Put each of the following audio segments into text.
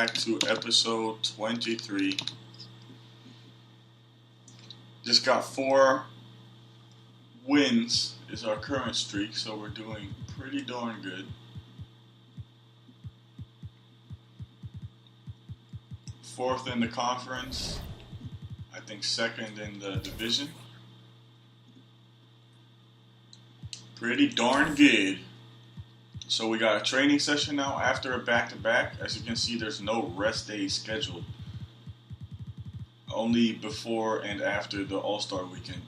back to episode 23. Just got 4 wins is our current streak, so we're doing pretty darn good. 4th in the conference, I think 2nd in the division. Pretty darn good. So we got a training session now after a back-to-back. As you can see, there's no rest days scheduled. Only before and after the All-Star weekend.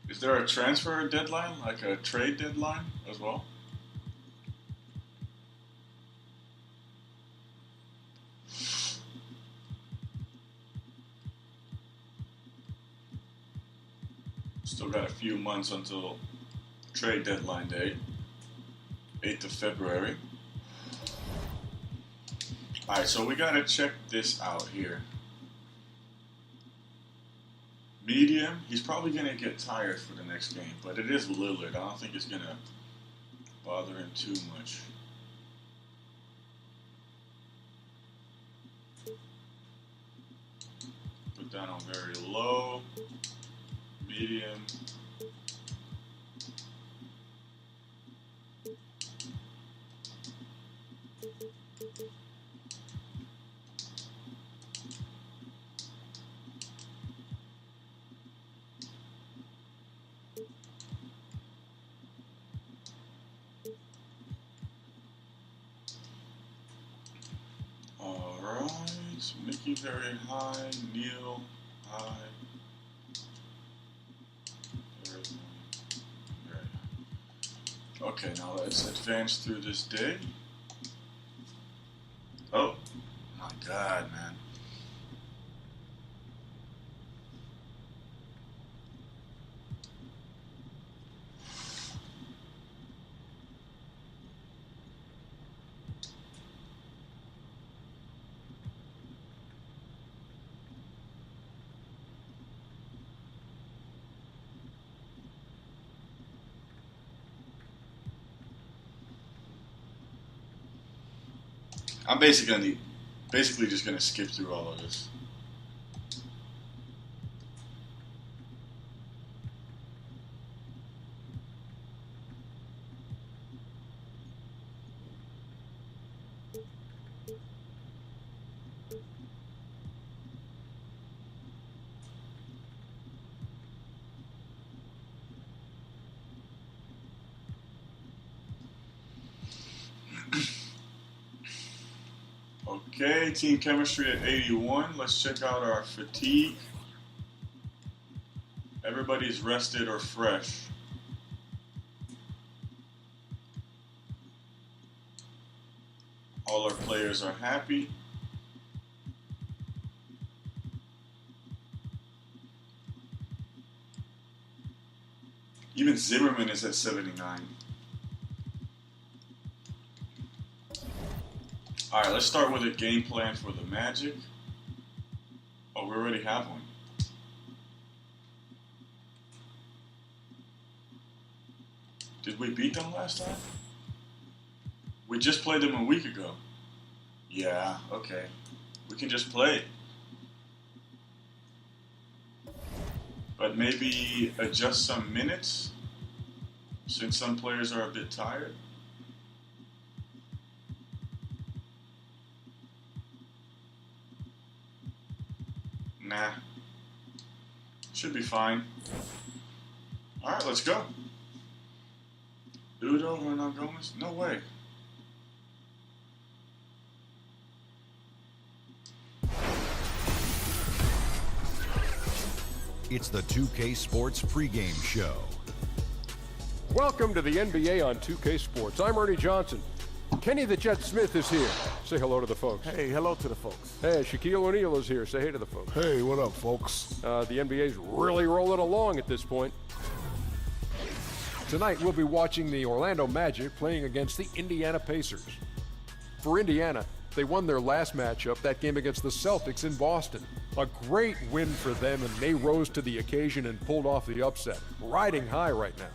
Is there a transfer deadline, like a trade deadline as well? Still got a few months until trade deadline day, 8th of February. Alright, so we gotta check this out here. Medium, he's probably gonna get tired for the next game, but it is Lillard. I don't think it's gonna bother him too much. Put that on very low. Medium. All right, Mickey very high, Neil high. Okay, now let's advance through this day. Oh, my God, man. I'm basically just gonna skip through all of this. Okay, team chemistry at 81. Let's check out our fatigue. Everybody's rested or fresh. All our players are happy. Even Zimmerman is at 79. Alright, let's start with a game plan for the Magic. Oh, we already have one. Did we beat them last time? We just played them a week ago. Yeah, okay. We can just play. But maybe adjust some minutes, since some players are a bit tired. Nah. Should be fine. Alright, let's go. Udo, Hernan Gomez? No way. It's the 2K Sports pregame show. Welcome to the NBA on 2K Sports. I'm Ernie Johnson. Kenny the Jet Smith is here. Say hello to the folks. Hey, hello to the folks. Hey, Shaquille O'Neal is here. Say hey to the folks. Hey, what up, folks? The NBA's really rolling along at this point. Tonight, we'll be watching the Orlando Magic playing against the Indiana Pacers. For Indiana, they won their last matchup, that game against the Celtics in Boston. A great win for them, and they rose to the occasion and pulled off the upset. Riding high right now.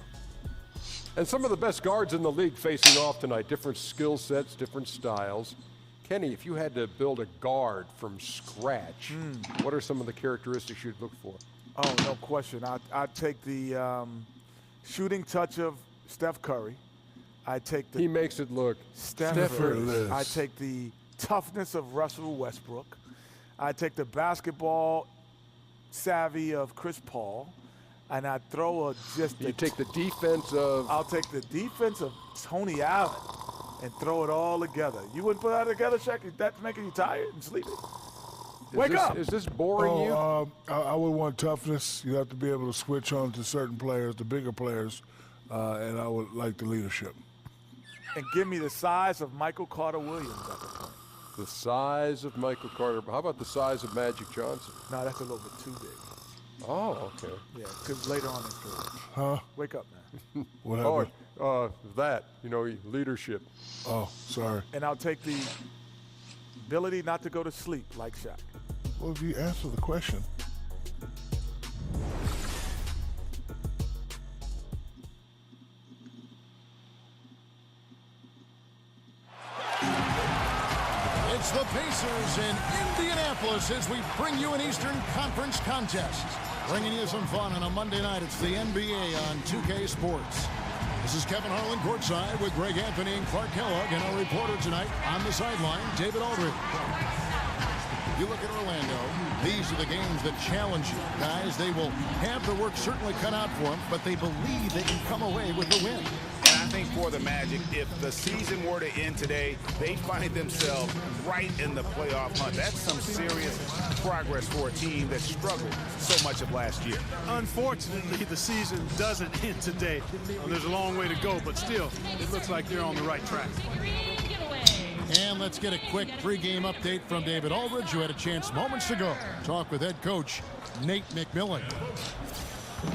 And some of the best guards in the league facing off tonight. Different skill sets, different styles. Kenny, if you had to build a guard from scratch, what are some of the characteristics you'd look for? Oh, no question. I'd take the shooting touch of Steph Curry. I'd take the He makes it look Steph. I'd take the toughness of Russell Westbrook. I'd take the basketball savvy of Chris Paul. And I'd throw You take the defense of... I'll take the defense of Tony Allen and throw it all together. You wouldn't put that together, Shaq? That's making you tired and sleepy? Wake up! Is this boring you? I would want toughness. You have to be able to switch on to certain players, the bigger players, and I would like the leadership. And give me the size of Michael Carter Williams at the point. The size of Michael Carter. How about the size of Magic Johnson? No, that's a little bit too big. Oh, okay. Yeah, because later on in his career. Huh? Wake up, man. What happened? Leadership. Oh, sorry. And I'll take the ability not to go to sleep like Shaq. Well, if you answer the question. It's the Pacers in Indianapolis as we bring you an Eastern Conference contest. Bringing you some fun on a Monday night. It's the NBA on 2K Sports. This is Kevin Harlan courtside with Greg Anthony and Clark Kellogg, and our reporter tonight on the sideline, David Aldridge. You look at Orlando, these are the games that challenge you. Guys, they will have the work certainly cut out for them, but they believe they can come away with the win. And I think for the Magic, if the season were to end today, they find themselves right in the playoff hunt. That's some serious progress for a team that struggled so much of last year. Unfortunately, the season doesn't end today. Well, there's a long way to go, but still, it looks like they're on the right track. And let's get a quick pregame update from David Aldridge, who had a chance moments ago to talk with head coach Nate McMillan.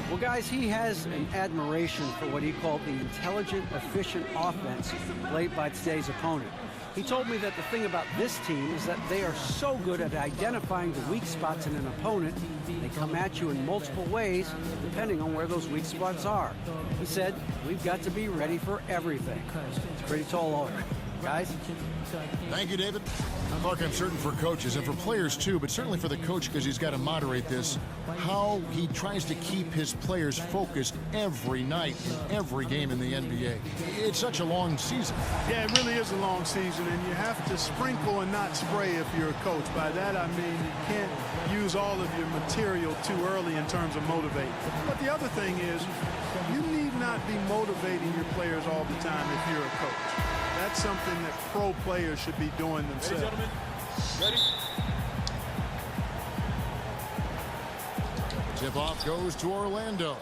Well, guys, he has an admiration for what he called the intelligent, efficient offense played by today's opponent. He told me that the thing about this team is that they are so good at identifying the weak spots in an opponent. They come at you in multiple ways, depending on where those weak spots are. He said, we've got to be ready for everything. It's pretty tall order. Guys? Thank you, David. Clark, I'm certain for coaches and for players too, but certainly for the coach because he's got to moderate this, how he tries to keep his players focused every night in every game in the NBA. It's such a long season. Yeah, it really is a long season, and you have to sprinkle and not spray if you're a coach. By that, I mean you can't use all of your material too early in terms of motivating. But the other thing is, you need not be motivating your players all the time if you're a coach. That's something that pro players should be doing themselves. Ready, gentlemen? Ready? Tip-off goes to Orlando.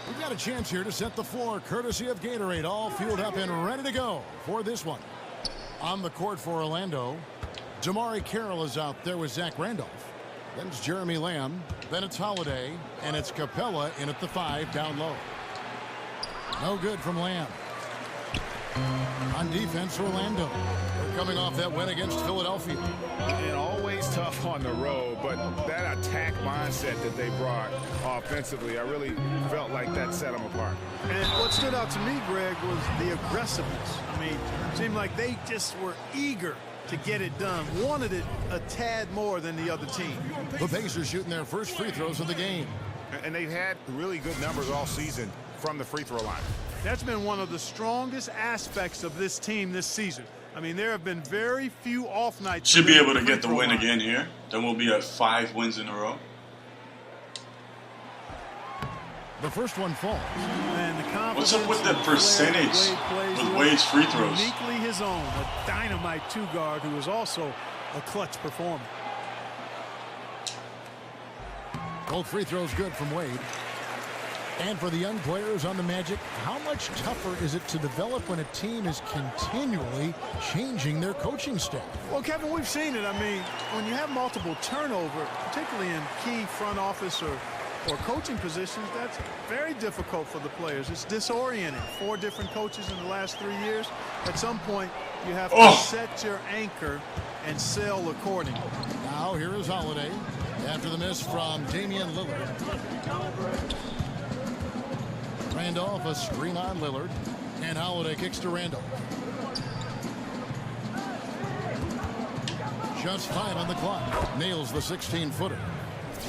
We've got a chance here to set the floor, courtesy of Gatorade, all fueled up and ready to go for this one. On the court for Orlando, Damari Carroll is out there with Zach Randolph. Then it's Jeremy Lamb. Then it's Holiday. And it's Capella in at the 5 down low. No good from Lamb. On defense, Orlando. They're coming off that win against Philadelphia. And always tough on the road, but that attack mindset that they brought offensively, I really felt like that set them apart. And what stood out to me, Greg, was the aggressiveness. I mean, it seemed like they just were eager to get it done, wanted it a tad more than the other team. The Pacers shooting their first free throws of the game. And they've had really good numbers all season from the free throw line. That's been one of the strongest aspects of this team this season. I mean, there have been very few off nights. Should be able to get the win again here. Then we'll be at 5 wins in a row. The first one falls. And the What's up with the percentage with Wade's free throws? Uniquely his own, a dynamite two-guard who is also a clutch performer. Both free throws good from Wade. And for the young players on the Magic, how much tougher is it to develop when a team is continually changing their coaching staff? Well, Kevin, we've seen it. I mean, when you have multiple turnover, particularly in key front office or coaching positions, that's very difficult for the players. It's disorienting. 4 different coaches in the last 3 years. At some point, you have to set your anchor and sail accordingly. Now here is Holiday after the miss from Damian Lillard. Randolph, a screen on Lillard. And Holiday kicks to Randall. Just 5 on the clock. Nails the 16-footer.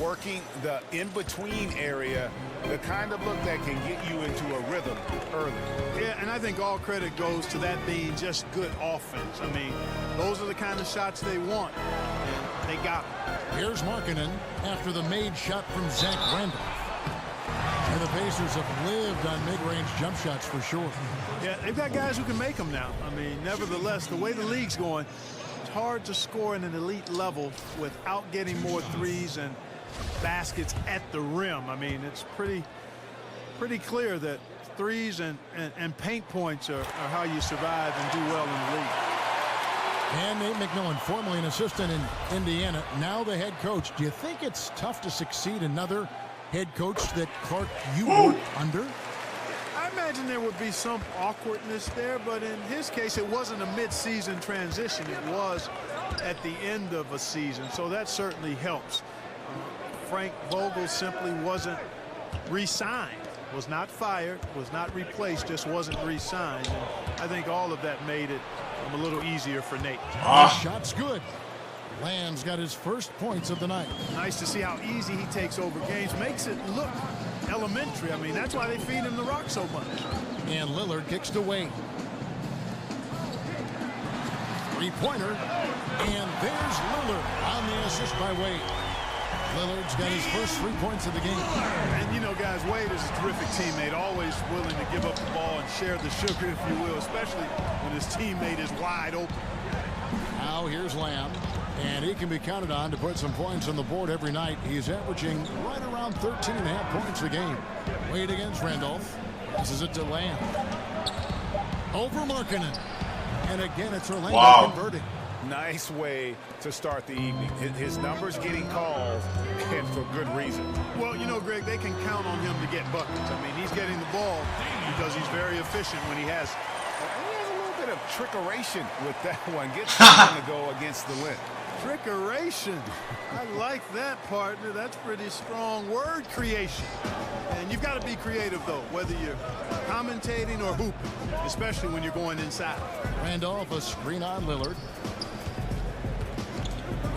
Working the in-between area, the kind of look that can get you into a rhythm early. Yeah, and I think all credit goes to that being just good offense. I mean, those are the kind of shots they want, and they got them. Here's Markkanen after the made shot from Zach Randolph. And the Pacers have lived on mid-range jump shots for sure. Yeah, they've got guys who can make them now. I mean, nevertheless, the way the league's going, it's hard to score in an elite level without getting more threes and baskets at the rim. I mean, it's pretty clear that threes and paint points are how you survive and do well in the league. And Nate McMillan, formerly an assistant in Indiana, now the head coach. Do you think it's tough to succeed another head coach that, Clark, you worked under? I imagine there would be some awkwardness there, but in his case, it wasn't a mid-season transition. It was at the end of a season, so that certainly helps. Frank Vogel simply wasn't re-signed, was not fired, was not replaced, just wasn't re-signed. And I think all of that made it a little easier for Nate. The shot's good. Lamb's got his first points of the night. Nice to see how easy he takes over games. Makes it look elementary. I mean, that's why they feed him the rock so much. And Lillard kicks to Wade. Three-pointer. And there's Lillard on the assist by Wade. Lillard's got his first 3 points of the game. And, you know, guys, Wade is a terrific teammate, always willing to give up the ball and share the sugar, if you will, especially when his teammate is wide open. Now here's Lamb, and he can be counted on to put some points on the board every night. He's averaging right around 13.5 points a game. Wade against Randolph. Passes it to Lamb. Over Markkanen. And again, it's Orlando converting. Nice way to start the evening. His numbers getting called, and for good reason. Well, you know, Greg, they can count on him to get buckets. I mean, he's getting the ball because he's very efficient when he has it. He has a little bit of trickeration with that one. Gets something to go against the wind. Trickeration. I like that, partner. That's pretty strong word creation. And you've got to be creative, though, whether you're commentating or hooping, especially when you're going inside. Randolph, a screen on Lillard.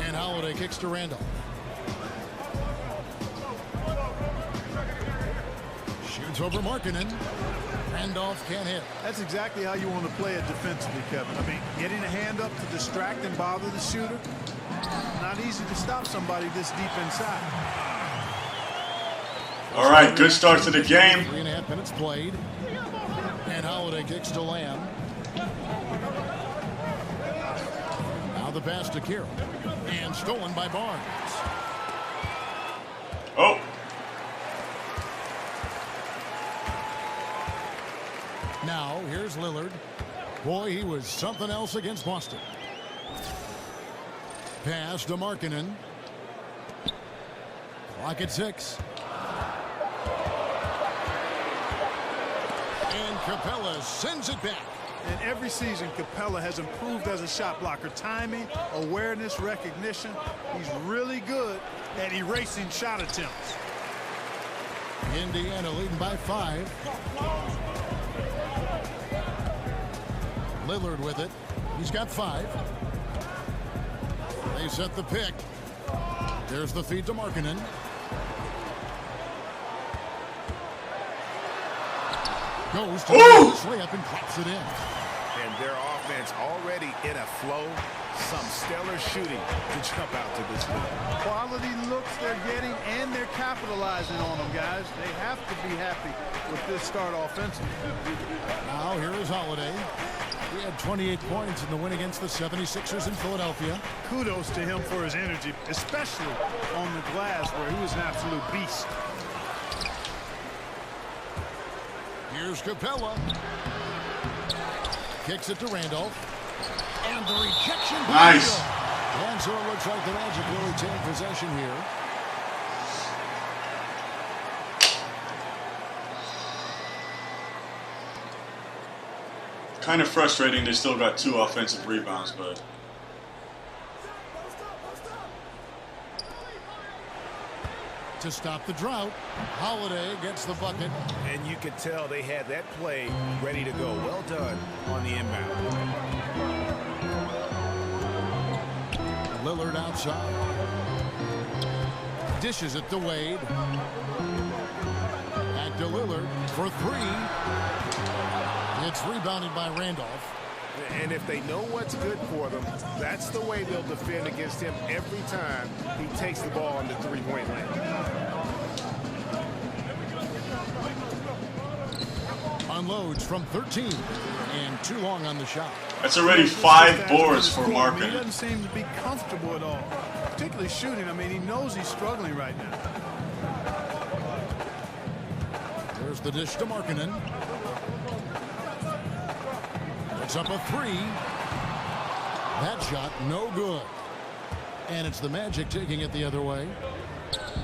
And Holiday kicks to Randolph. Shoots over Markkanen. Randolph can't hit. That's exactly how you want to play it defensively, Kevin. I mean, getting a hand up to distract and bother the shooter, not easy to stop somebody this deep inside. All right, good start to the game. 3.5 minutes played. And Holiday kicks to Lamb. Now the pass to Carroll. And stolen by Barnes. Oh. Now, here's Lillard. Boy, he was something else against Boston. Pass to Markkanen. Clock at 6. And Capella sends it back. And every season, Capella has improved as a shot blocker. Timing, awareness, recognition. He's really good at erasing shot attempts. Indiana leading by 5. Lillard with it. He's got 5. They set the pick. There's the feed to Markkanen. Goes to the layup and drops it in. And their offense already in a flow. Some stellar shooting to jump out to this league. Quality looks they're getting, and they're capitalizing on them, guys. They have to be happy with this start offensively. Now here is Holiday. He had 28 points in the win against the 76ers in Philadelphia. Kudos to him for his energy, especially on the glass where he was an absolute beast. Here's Capella. Kicks it to Randolph. And the rejection. Nice. And so it looks like the Magic will retain possession here. Kind of frustrating. They still got 2 offensive rebounds, but to stop the drought. Holiday gets the bucket. And you could tell they had that play ready to go. Well done on the inbound. Lillard outside. Dishes it to Wade. Back to Lillard for three. It's rebounded by Randolph. And if they know what's good for them, that's the way they'll defend against him every time he takes the ball in the three-point lane. Unloads from 13 and too long on the shot. That's already 5 boards for Markkanen. He doesn't seem to be comfortable at all, particularly shooting. I mean, he knows he's struggling right now. There's the dish to Markkanen. It's up a three. That shot no good. And it's the Magic taking it the other way.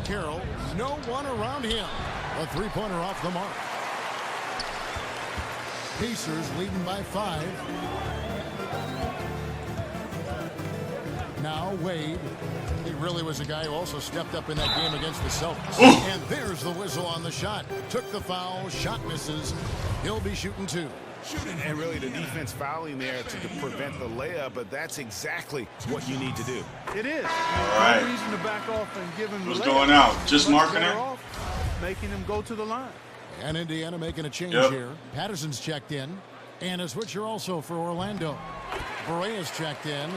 Carroll, no one around him. A three-pointer off the mark. Pacers leading by 5. Now Wade. He really was a guy who also stepped up in that game against the Celtics. Ooh. And there's the whistle on the shot. Took the foul. Shot misses. He'll be shooting 2. And really the defense fouling there to prevent the layup, but that's exactly what you need to do. It is. All right. No reason to back off and give him the Who's layup. going out? Just Markkanen? Making him go to the line. And Indiana making a change here. Patterson's checked in. And a switcher also for Orlando. Berea's checked in.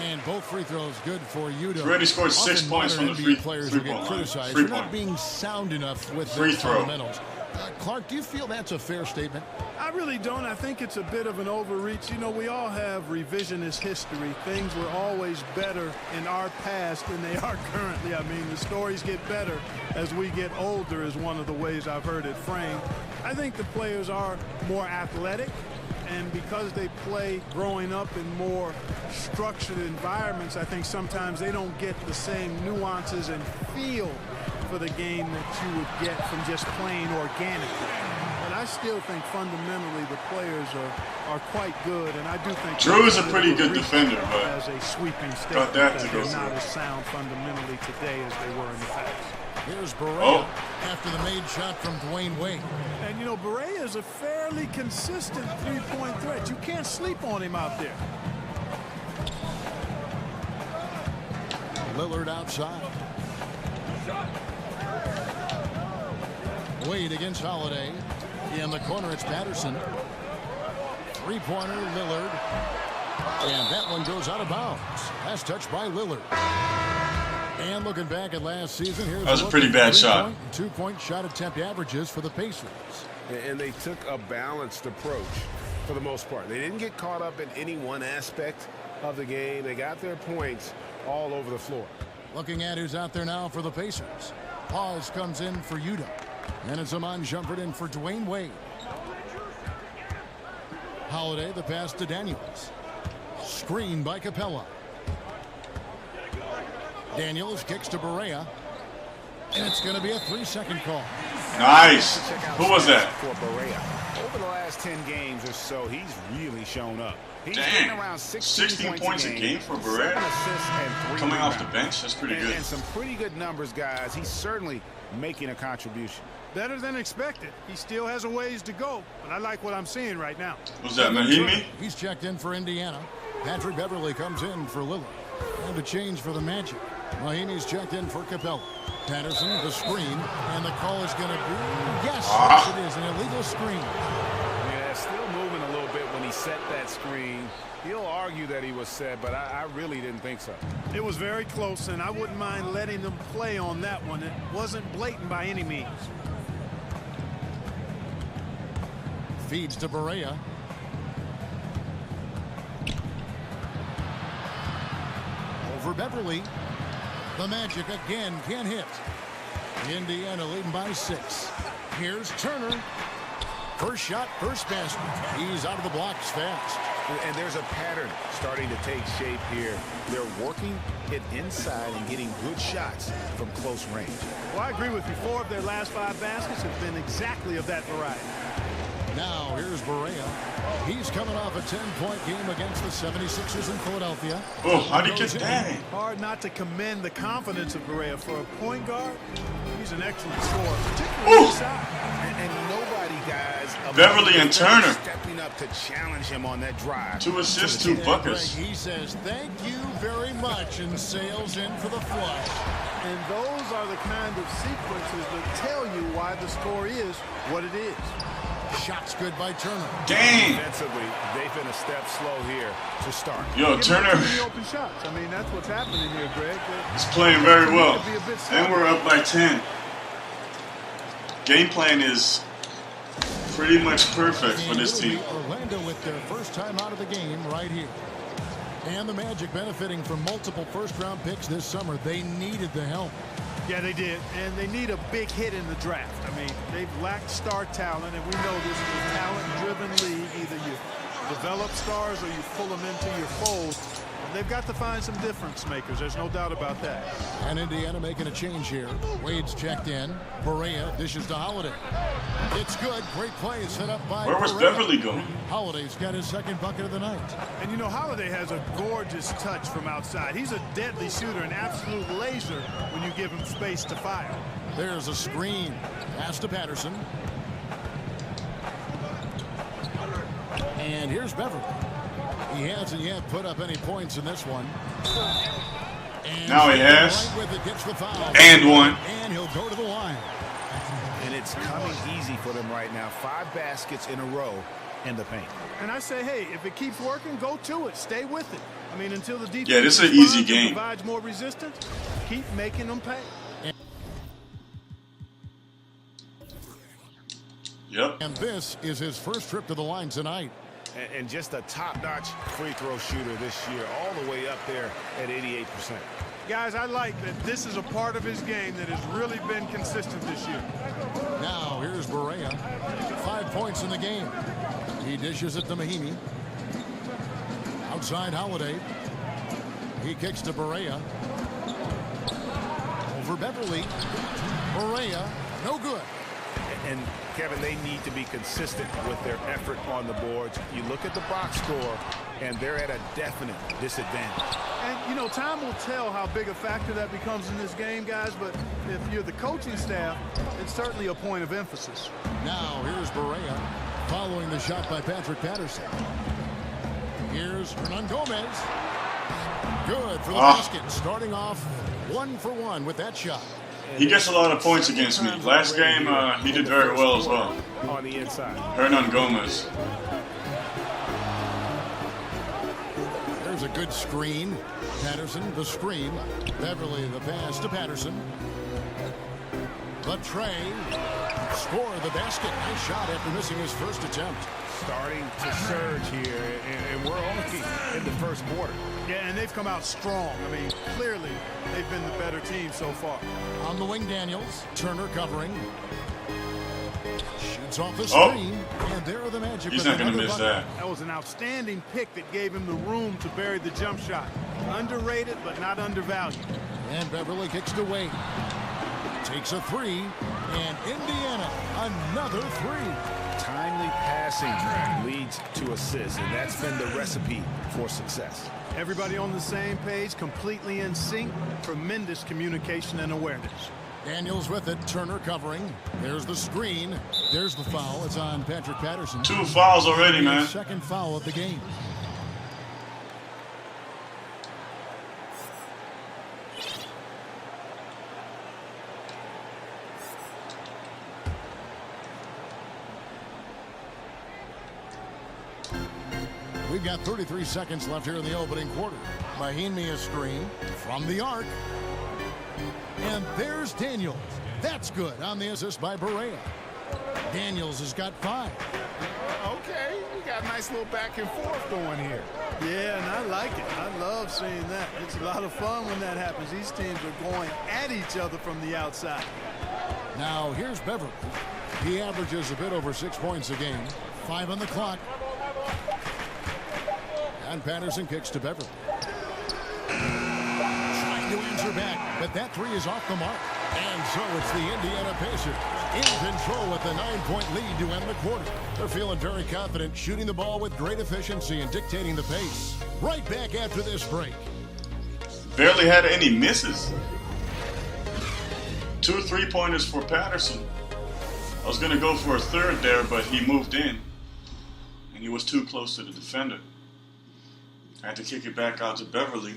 And both free throws good for Udo. Already scored 6 points from the free players throw who get criticized for not being sound enough with free their throw. fundamentals. Clark, do you feel that's a fair statement? I really don't. I think it's a bit of an overreach. You know, we all have revisionist history. Things were always better in our past than they are currently. I mean, the stories get better as we get older is one of the ways I've heard it framed. I think the players are more athletic, and because they play growing up in more structured environments, I think sometimes they don't get the same nuances and feel for the game that you would get from just playing organically. But I still think fundamentally the players are quite good, and I do think Jrue is a pretty good defender, but as a sweeping got statement that that to go they're not through. as sound fundamentally today as they were in the past. Here's Berea Oh. after the made shot from Dwayne Wade. And you know, Berea is a fairly consistent three-point threat. You can't sleep on him out there. Lillard outside. Wade against Holiday. In the corner, it's Patterson. Three-pointer, Lillard. And that one goes out of bounds. Last touch by Lillard. And looking back at last season, here's that was a pretty bad shot. 2-point shot attempt averages for the Pacers. And they took a balanced approach for the most part. They didn't get caught up in any one aspect of the game. They got their points all over the floor. Looking at who's out there now for the Pacers. Pause comes in for Udo. And it's Amon Shumpert in for Dwayne Wade. Holiday, the pass to Daniels. Screen by Capella. Daniels kicks to Berea. And it's going to be a 3-second call. Nice. Who was that? For Berea. Over the last 10 games or so, he's really shown up. He's Dang. getting around 16 points a game for Berea? 7 assists and 3 Coming off the rebounds. bench, that's pretty good. And some pretty good numbers, guys. He's certainly making a contribution. Better than expected. He still has a ways to go, but I like what I'm seeing right now. Who's that, Mahimi? He's checked in for Indiana. Patrick Beverly comes in for Lillard. And a change for the Magic. Mahimi's checked in for Capella. Patterson, the screen, and the call is going to be, yes, yes, it is, an illegal screen. Yeah, still moving a little bit when he set that screen. He'll argue that he was set, but I really didn't think so. It was very close, and I wouldn't mind letting them play on that one. It wasn't blatant by any means. Feeds to Berea. Over Beverly. The Magic again can't hit. Indiana leading by 6. Here's Turner. First shot, first basket. He's out of the blocks fast. And there's a pattern starting to take shape here. They're working it inside and getting good shots from close range. Well, I agree with you. 4 of their last 5 baskets have been exactly of that variety. Now here's Barea. He's coming off a 10-point game against the 76ers in Philadelphia. Oh, how'd he get that? Hard not to commend the confidence of Barea. For a point guard, he's an excellent scorer, particularly inside. And nobody, guys, Beverly and Turner stepping up to challenge him on that drive. 2 assists, 2 buckets. He says thank you very much and sails in for the flush. And those are the kind of sequences that tell you why the score is what it is. Shots good by Turner. Dang. Defensively, they've been a step slow here to start. Yo, Turner Open shots. I mean, that's what's happening here, Greg. is playing very well. And we're up by 10. Game plan is pretty much perfect for this team. Orlando with their first time out of the game right here. And the Magic benefiting from multiple first-round picks this summer. They needed the help. Yeah, they did. And they need a big hit in the draft. I mean, they've lacked star talent, and we know this is a talent-driven league. Either you develop stars or you pull them into your fold. And they've got to find some difference makers. There's no doubt about that. And Indiana making a change here. Wade's checked in. Barea dishes to Holiday. It's good. Great play set up by Where was Barea. Beverly going? Holiday's got his second bucket of the night. And you know, Holiday has a gorgeous touch from outside. He's a deadly shooter, an absolute laser when you give him space to fire. There's a screen. Pass to Patterson. And here's Beverly. He hasn't yet put up any points in this one. And Now he has. right with it, gets the foul. And one. And he'll go to the line. And it's coming easy for them right now. 5 baskets in a row in the paint. And I say, hey, if it keeps working, go to it. Stay with it. I mean, until the defense Yeah, this is an easy responds and game. provides more resistance, keep making them pay. Yep. And this is his first trip to the line tonight. And just a top-notch free throw shooter this year, all the way up there at 88%. Guys, I like that this is a part of his game that has really been consistent this year. Now here's Barea. 5 points in the game. He dishes it to Mahinmi. Outside Holiday. He kicks to Barea. Over Beverly. Barea, no good. And Kevin, they need to be consistent with their effort on the boards. You look at the box score, and they're at a definite disadvantage. And, you know, time will tell how big a factor that becomes in this game, guys, but if you're the coaching staff, it's certainly a point of emphasis. Now here's Barea following the shot by Patrick Patterson. Here's Hernan Gomez. Good for the basket. Starting off 1 for 1 with that shot. He gets a lot of points against me. Last game, he did very well as well. On the inside. Hernan Gomez. There's a good screen. Patterson, the screen. Beverly, the pass to Patterson. Trey score the basket. Nice shot after missing his first attempt. Starting to surge here, and we're only in the first quarter. Yeah, and they've come out strong. I mean, clearly, they've been the better team so far. On the wing, Daniels. Turner covering. Shoots off the screen, and there are the Magic. He's not going to miss bucket. that. That was an outstanding pick that gave him the room to bury the jump shot. Underrated, but not undervalued. And Beverly kicks to Wade. Takes a 3, and Indiana another 3. Timely passing leads to assists, and that's been the recipe for success. Everybody on the same page, completely in sync. Tremendous communication and awareness. Daniels with it. Turner covering. There's the screen. There's the foul. It's on Patrick Patterson. 2 fouls already, man. Second foul of the game. We've got 33 seconds left here in the opening quarter. Mahinmi a screen from the arc. And there's Daniels. That's good on the assist by Barea. Daniels has got 5. Okay, we got a nice little back and forth going here. Yeah, and I like it. I love seeing that. It's a lot of fun when that happens. These teams are going at each other from the outside. Now here's Beverly. He averages a bit over 6 points a game. 5 on the clock. And Patterson kicks to Beverly. Trying to answer back, but that 3 is off the mark. And so it's the Indiana Pacers in control with the 9-point lead to end the quarter. They're feeling very confident, shooting the ball with great efficiency and dictating the pace. Right back after this break. Barely had any misses. 2 3-pointers for Patterson. I was going to go for a third there, but he moved in. And he was too close to the defender. I had to kick it back out to Beverly.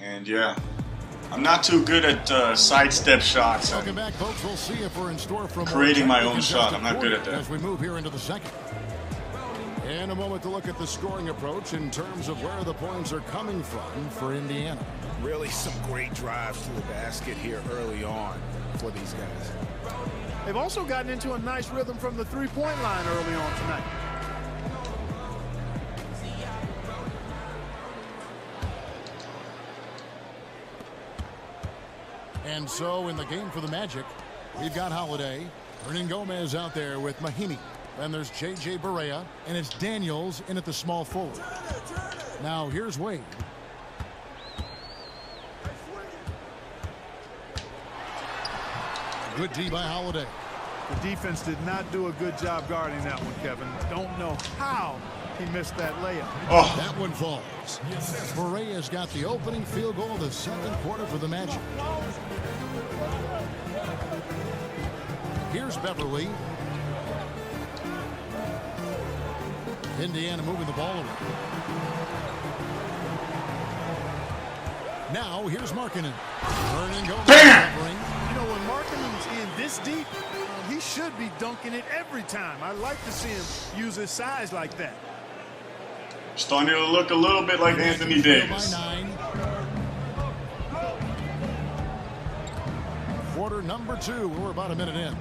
And yeah, I'm not too good at sidestep shots. Welcome back, folks. We'll see if we're in store for creating my own shot. I'm not good at that. As we move here into the second. And a moment to look at the scoring approach in terms of where the points are coming from for Indiana. Really some great drives to the basket here early on for these guys. They've also gotten into a nice rhythm from the three-point line early on tonight. And so in the game for the Magic, we've got Holiday, Hernangomez out there with Mahinmi. Then there's J.J. Barea, and it's Daniels in at the small forward. Now here's Wade. Good D by Holiday. The defense did not do a good job guarding that one, Kevin. Don't know how he missed that layup. Oh. That one falls. Barea's got the opening field goal of the second quarter for the Magic. Here's Beverly. Indiana moving the ball away. Now here's Markkanen. Bam! You know, when Markkanen's in this deep, he should be dunking it every time. I like to see him use his size like that. Starting to look a little bit like Anthony Davis. Quarter number 2. We're about a minute in.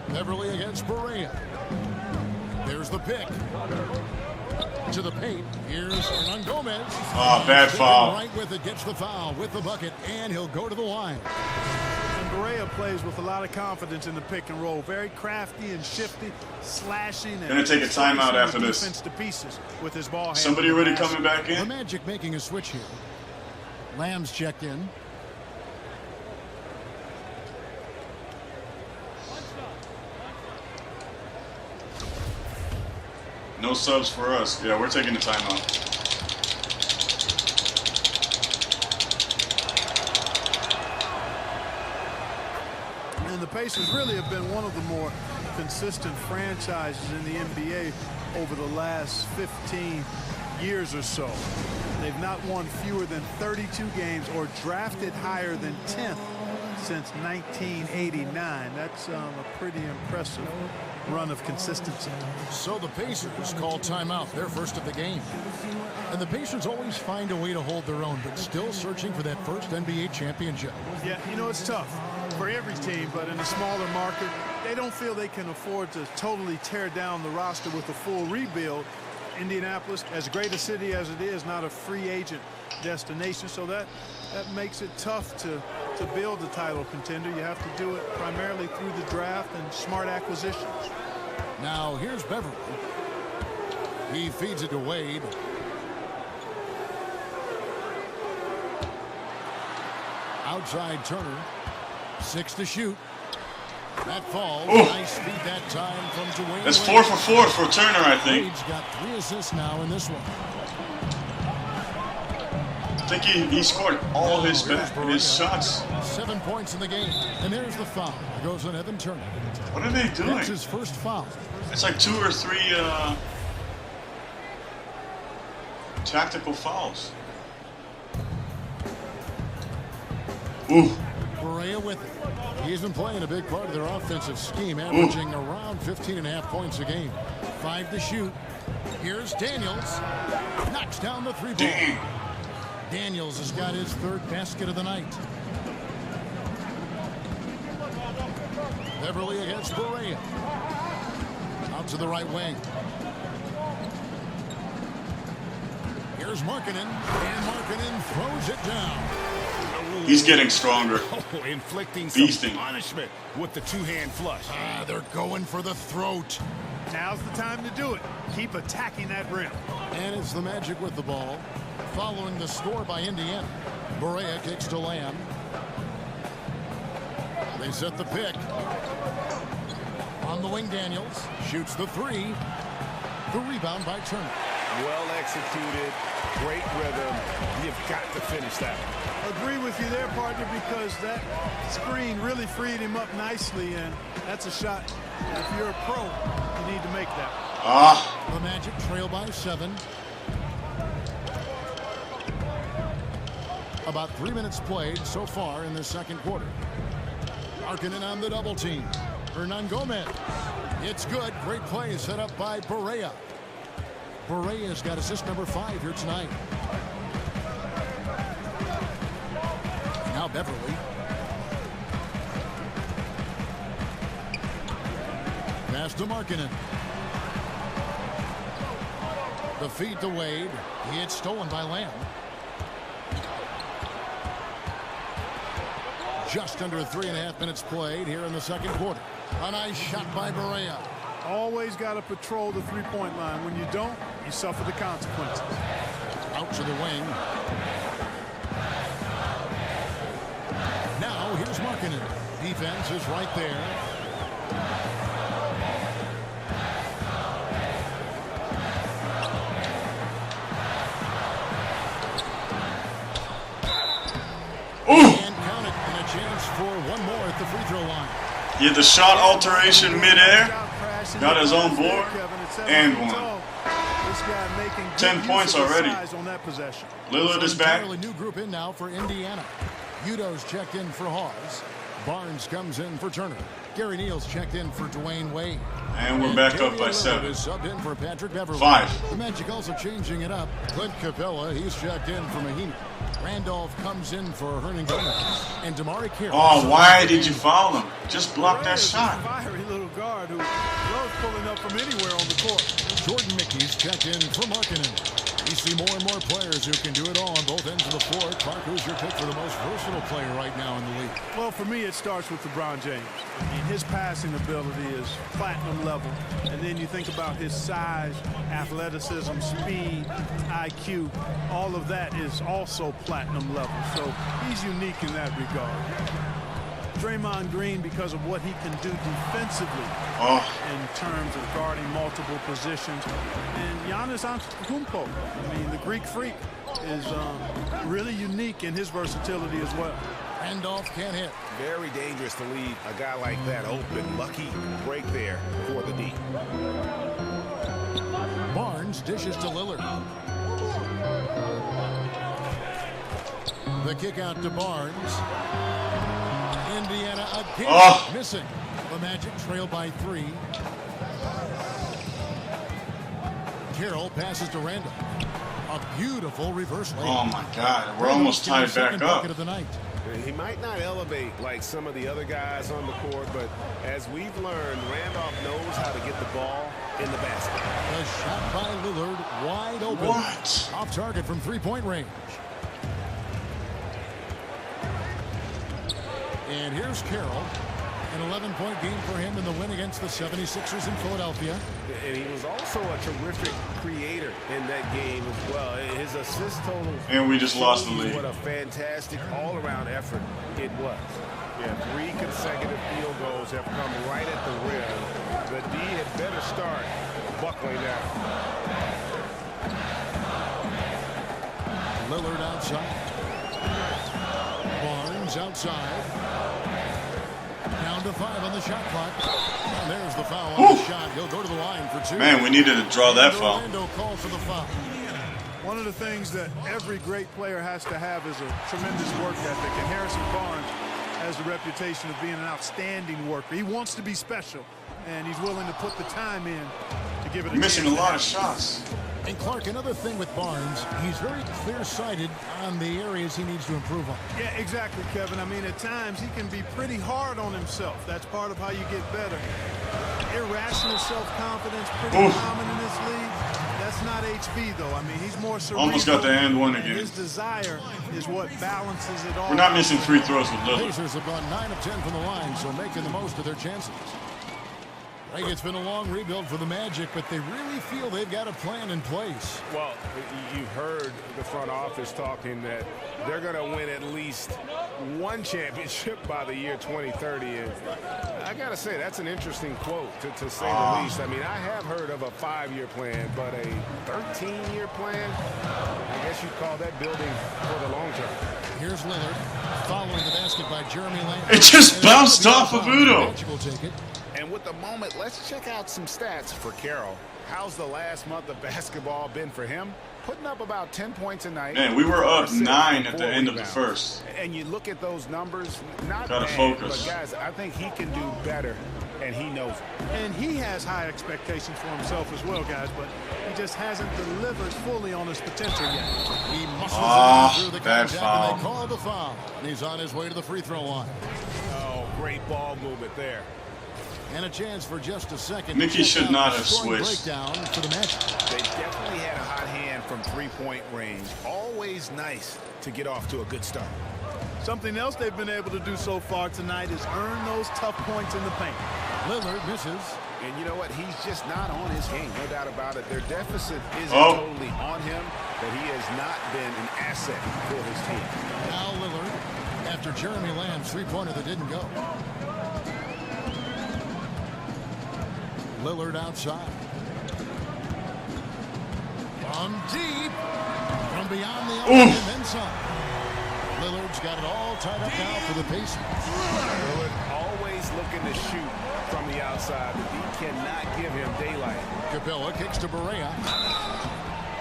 Beverly against Barea. There's the pick. To the paint. Here's Hernangomez. Oh, bad foul. Right with it, gets the foul with the bucket, and he'll go to the line. And Barea plays with a lot of confidence in the pick and roll. Very crafty and shifty, slashing. Gonna take a timeout after this. Defense to pieces with his ball. Somebody already coming back The in? Magic making a switch here. Lamb's checked in. No subs for us. Yeah, we're taking the timeout. And the Pacers really have been one of the more consistent franchises in the NBA over the last 15 years or so. They've not won fewer than 32 games or drafted higher than 10th since 1989. That's a pretty impressive run of consistency. So the Pacers call timeout, their first of the game. And the Pacers always find a way to hold their own, but still searching for that first NBA championship. Yeah, you know, it's tough for every team, but in a smaller market, they don't feel they can afford to totally tear down the roster with a full rebuild. Indianapolis, as great a city as it is, not a free agent destination, so that makes it tough to build a title contender. You have to do it primarily through the draft and smart acquisitions. Now here's Beverly. He feeds it to Wade. Outside Turner. 6 to shoot. That falls. Ooh. Nice feed that time from Dwayne. That's 4 for 4 for Turner, I think. Wade's got 3 assists now in this one. I think he scored all his shots. 7 points in the game. And there's the foul. It goes on Evan Turner. What are they doing? That's his first foul. It's like 2 or 3 tactical fouls. Ooh. Barea with it. He's been playing a big part of their offensive scheme, averaging around 15.5 points a game. 5 to shoot. Here's Daniels. Knocks down the 3-ball. Daniels has got his 3rd basket of the night. Beverly against Barea. Out to the right wing. Here's Markkanen. And Markkanen throws it down. He's getting stronger. Oh, inflicting Beasting. some punishment with the 2-hand flush. They're going for the throat. Now's the time to do it. Keep attacking that rim. And it's the Magic with the ball. following the score by Indiana. Barea kicks to Lamb. They set the pick. On the wing, Daniels shoots the three. The rebound by Turner. Well executed, great rhythm. You've got to finish that. Agree with you there, partner, because that screen really freed him up nicely, and that's a shot. If you're a pro, you need to make that. The Magic trail by 7. About 3 minutes played so far in the second quarter. Markkanen on the double team. Hernan Gomez. It's good. Great play set up by Barea. Barea's got assist number 5 here tonight. Now Beverly. Pass to Markkanen. The feed to Wade. It's stolen by Lamb. Just under 3.5 minutes played here in the second quarter. A nice shot by Barea. Always got to patrol the three-point line. When you don't, you suffer the consequences. Out to the wing. Now here's Markkanen. Defense is right there. And count it, and a chance for one more at the free throw line. He had the shot alteration midair, got his own board, and one. 10 points already. Lillard is back. A new group in now for Indiana. Udo's checked in for Hawes. Barnes comes in for Turner. Gary Neal's checked in for Dwayne Wade. And we're back up by 7. Is subbed in for Patrick Beverly. 5. The Magic also changing it up. Clint Capella, he's checked in for Mahimi. Randolph comes in for Hernan Gomez. And Damari Carroll. Oh, why did you foul him? Just block that shot. Fiery little guard who loves pulling up from anywhere on the court. Jordan Mickey's checked in for Markkanen. You see more and more players who can do it all on both ends of the floor. Clark, who's your pick for the most versatile player right now in the league? Well, for me, it starts with LeBron James. I mean, his passing ability is platinum level. And then you think about his size, athleticism, speed, IQ. All of that is also platinum level. So he's unique in that regard. Draymond Green, because of what he can do defensively in terms of guarding multiple positions. And Giannis Antetokounmpo, I mean, the Greek freak, is really unique in his versatility as well. Randolph can't hit. Very dangerous to leave a guy like that open. Lucky break there for the D. Barnes dishes to Lillard. The kick out to Barnes. Indiana again missing. The Magic trail by 3. Carroll passes to Randall. A beautiful reverse layup. Oh my God, we're almost tied back up. Of the night. He might not elevate like some of the other guys on the court, but as we've learned, Randolph knows how to get the ball in the basket. A shot by Lillard, wide open. What? Off target from three-point range. And here's Carroll. An 11-point game for him in the win against the 76ers in Philadelphia. And he was also a terrific creator in that game as well. His assist total. And we just lost the lead. What a fantastic all-around effort it was. Yeah, 3 consecutive field goals have come right at the rim. The D had better start buckling down. Lillard outside. Barnes outside. Down to 5 on the shot clock. And there's the foul on the shot. He'll go to the line for 2. Man, we needed to draw that foul. Orlando called for the foul. One of the things that every great player has to have is a tremendous work ethic. And Harrison Barnes has the reputation of being an outstanding worker. He wants to be special, and he's willing to put the time in to give it a Missing a chance. lot of shots. And Clark, another thing with Barnes, he's very clear-sighted on the areas he needs to improve on. Yeah, exactly, Kevin. I mean, at times he can be pretty hard on himself. That's part of how you get better. Irrational self-confidence, pretty common in this league. That's not HB, though. I mean, he's more cerebral. Almost got the and one again. His desire is what balances it all. We're not missing free throws with Lillard. Pacers have gone 9 of 10 from the line, so making the most of their chances. Like it's been a long rebuild for the Magic, but they really feel they've got a plan in place. Well, you've heard the front office talking that they're going to win at least one championship by the year 2030. And I got to say, that's an interesting quote, to say the least. I mean, I have heard of a 5-year plan, but a 13-year plan, I guess you'd call that building for the long term. Here's Lillard following the basket by Jeremy Lamb. It just bounced off of Udo. Will take it. And with the moment, let's check out some stats for Carroll. How's the last month of basketball been for him? Putting up about 10 points a night. Man, we were up 9 at the end of the first. And you look at those numbers, not Gotta bad, focus. but guys, I think he can do better, and he knows it. And he has high expectations for himself as well, guys, but he just hasn't delivered fully on his potential yet. He muscles through the bad contact, foul. and they call the foul. And he's on his way to the free throw line. Oh, great ball movement there. And a chance for just a second. Mickey should not have scoring switched. Breakdown for the Magic. They definitely had a hot hand from three-point range. Always nice to get off to a good start. Something else they've been able to do so far tonight is earn those tough points in the paint. Lillard misses. And you know what? He's just not on his game. No doubt about it. Their deficit isn't Oh. totally on him, but he has not been an asset for his team. Now Lillard after Jeremy Lamb's three-pointer that didn't go. Lillard outside. From deep. From beyond the arc and then some. Lillard's got it all tied up now for the Pacers. Lillard always looking to shoot from the outside, but he cannot give him daylight. Capella kicks to Barea.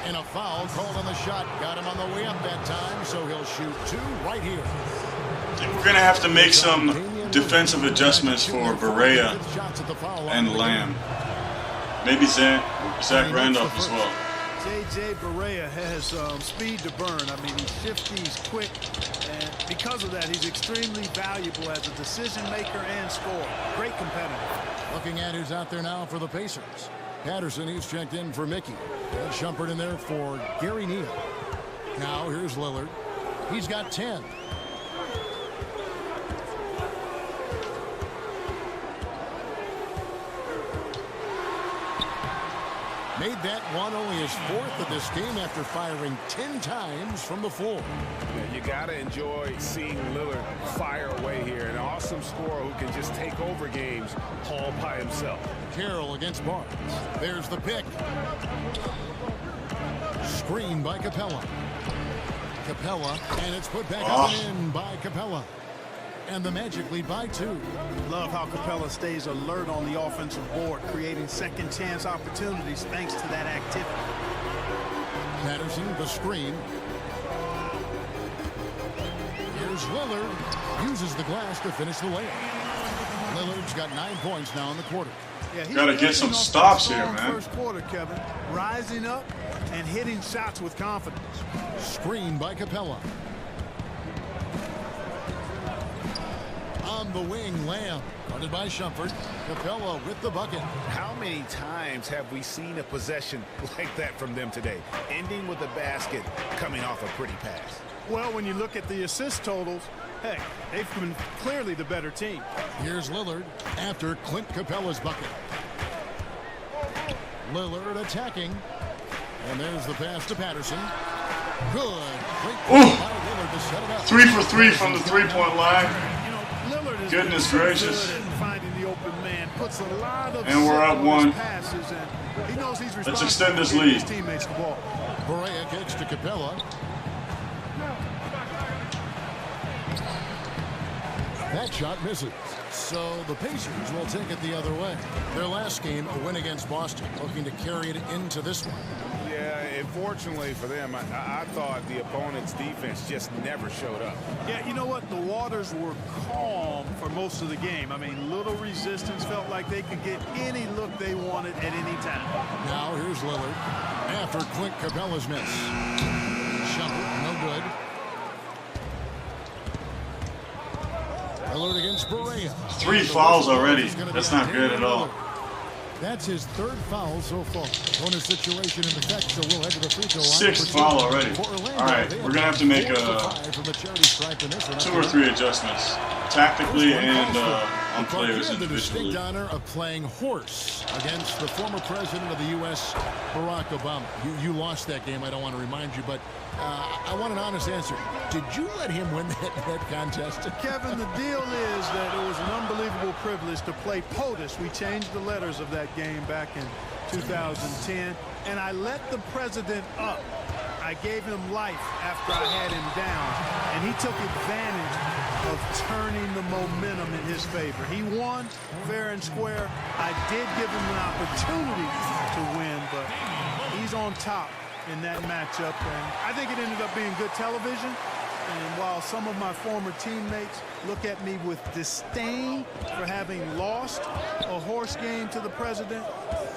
And a foul called on the shot. Got him on the way up that time, so he'll shoot 2 right here. We're going to have to make some defensive adjustments for Barea and Lamb. Maybe Zach Randolph as well. J.J. Barea has speed to burn. I mean, he shifts these quick, and because of that, he's extremely valuable as a decision maker and scorer. Great competitor. Looking at who's out there now for the Pacers. Patterson, he's checked in for Mickey. And Shumpert in there for Gary Neal. Now here's Lillard. He's got 10. Made that one only his 4th of this game after firing 10 times from the floor. Yeah, you got to enjoy seeing Lillard fire away here. An awesome scorer who can just take over games all by himself. Carroll against Barnes. There's the pick. Screen by Capella. Capella, and it's put back up and in by Capella. And the Magic lead by 2. Love how Capella stays alert on the offensive board, creating second chance opportunities thanks to that activity. Patterson, the screen. Here's Lillard. Uses the glass to finish the layup. Lillard's got 9 points now in the quarter. Yeah, he's Gotta get some stops here, man. First quarter, Kevin. Rising up and hitting shots with confidence. Screen by Capella. On the wing, Lamb. Guarded by Shumpert. Capella with the bucket. How many times have we seen a possession like that from them today? Ending with a basket, coming off a pretty pass. Well, when you look at the assist totals, heck, they've been clearly the better team. Here's Lillard after Clint Capella's bucket. Lillard attacking. And there's the pass to Patterson. Good. Great pass by Lillard to set it up. 3 for 3 from the three-point line. You know, Lillard is Goodness gracious. good at finding the open man. Puts a lot of And we're up on 1. his passes, and he knows he's Let's extend this responsible for lead. his teammates the ball. Barea kicks to Capella. That shot misses. So the Pacers will take it the other way. Their last game, a win against Boston, looking to carry it into this one. Yeah, unfortunately for them, I thought the opponent's defense just never showed up. Yeah, you know what? The waters were calm for most of the game. I mean, little resistance, felt like they could get any look they wanted at any time. Now here's Lillard after Clint Capella's miss. Shumpert, no good. Lillard against Barea. 3 fouls already. That's not good at all. That's his 3rd foul so far. Bonus situation in effect, so we'll head to the free throw line. 6th foul already. All right, we're going to have to make 2 or 3 adjustments, tactically and on players You had the individually. distinct honor of playing horse against the former president of the U.S., Barack Obama. You lost that game, I don't want to remind you, but I want an honest answer. Did you let him win that contest? Kevin, the deal is that it was an unbelievable privilege to play POTUS. We changed the letters of that game back in 2010, and I let the president up. I gave him life after I had him down, and he took advantage of turning the momentum in his favor. He won fair and square. I did give him an opportunity to win, but he's on top in that matchup, and I think it ended up being good television. And while some of my former teammates look at me with disdain for having lost a horse game to the president,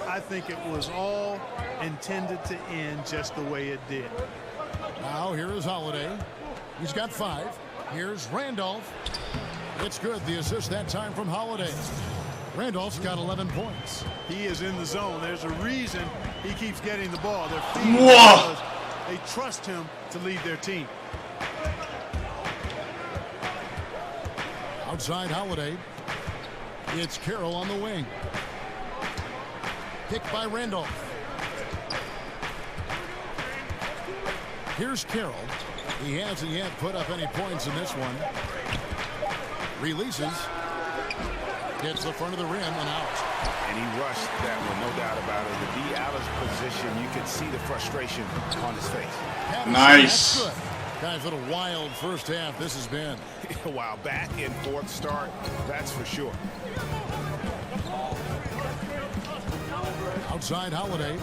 I think it was all intended to end just the way it did. Now here is Holiday. He's got 5. Here's Randolph. It's good. The assist that time from Holiday. Randolph's got 11 points. He is in the zone. There's a reason he keeps getting the ball. They're feeding him because they trust him to lead their team. Outside Holiday. It's Carroll on the wing. Picked by Randolph. Here's Carroll. He hasn't yet put up any points in this one. Releases. Hits the front of the rim and out. And he rushed that one, no doubt about it. To be out of position, you could see the frustration on his face. Nice. That's good. Guys, what a wild first half this has been. Wow, back and forth start, that's for sure. Outside Holiday.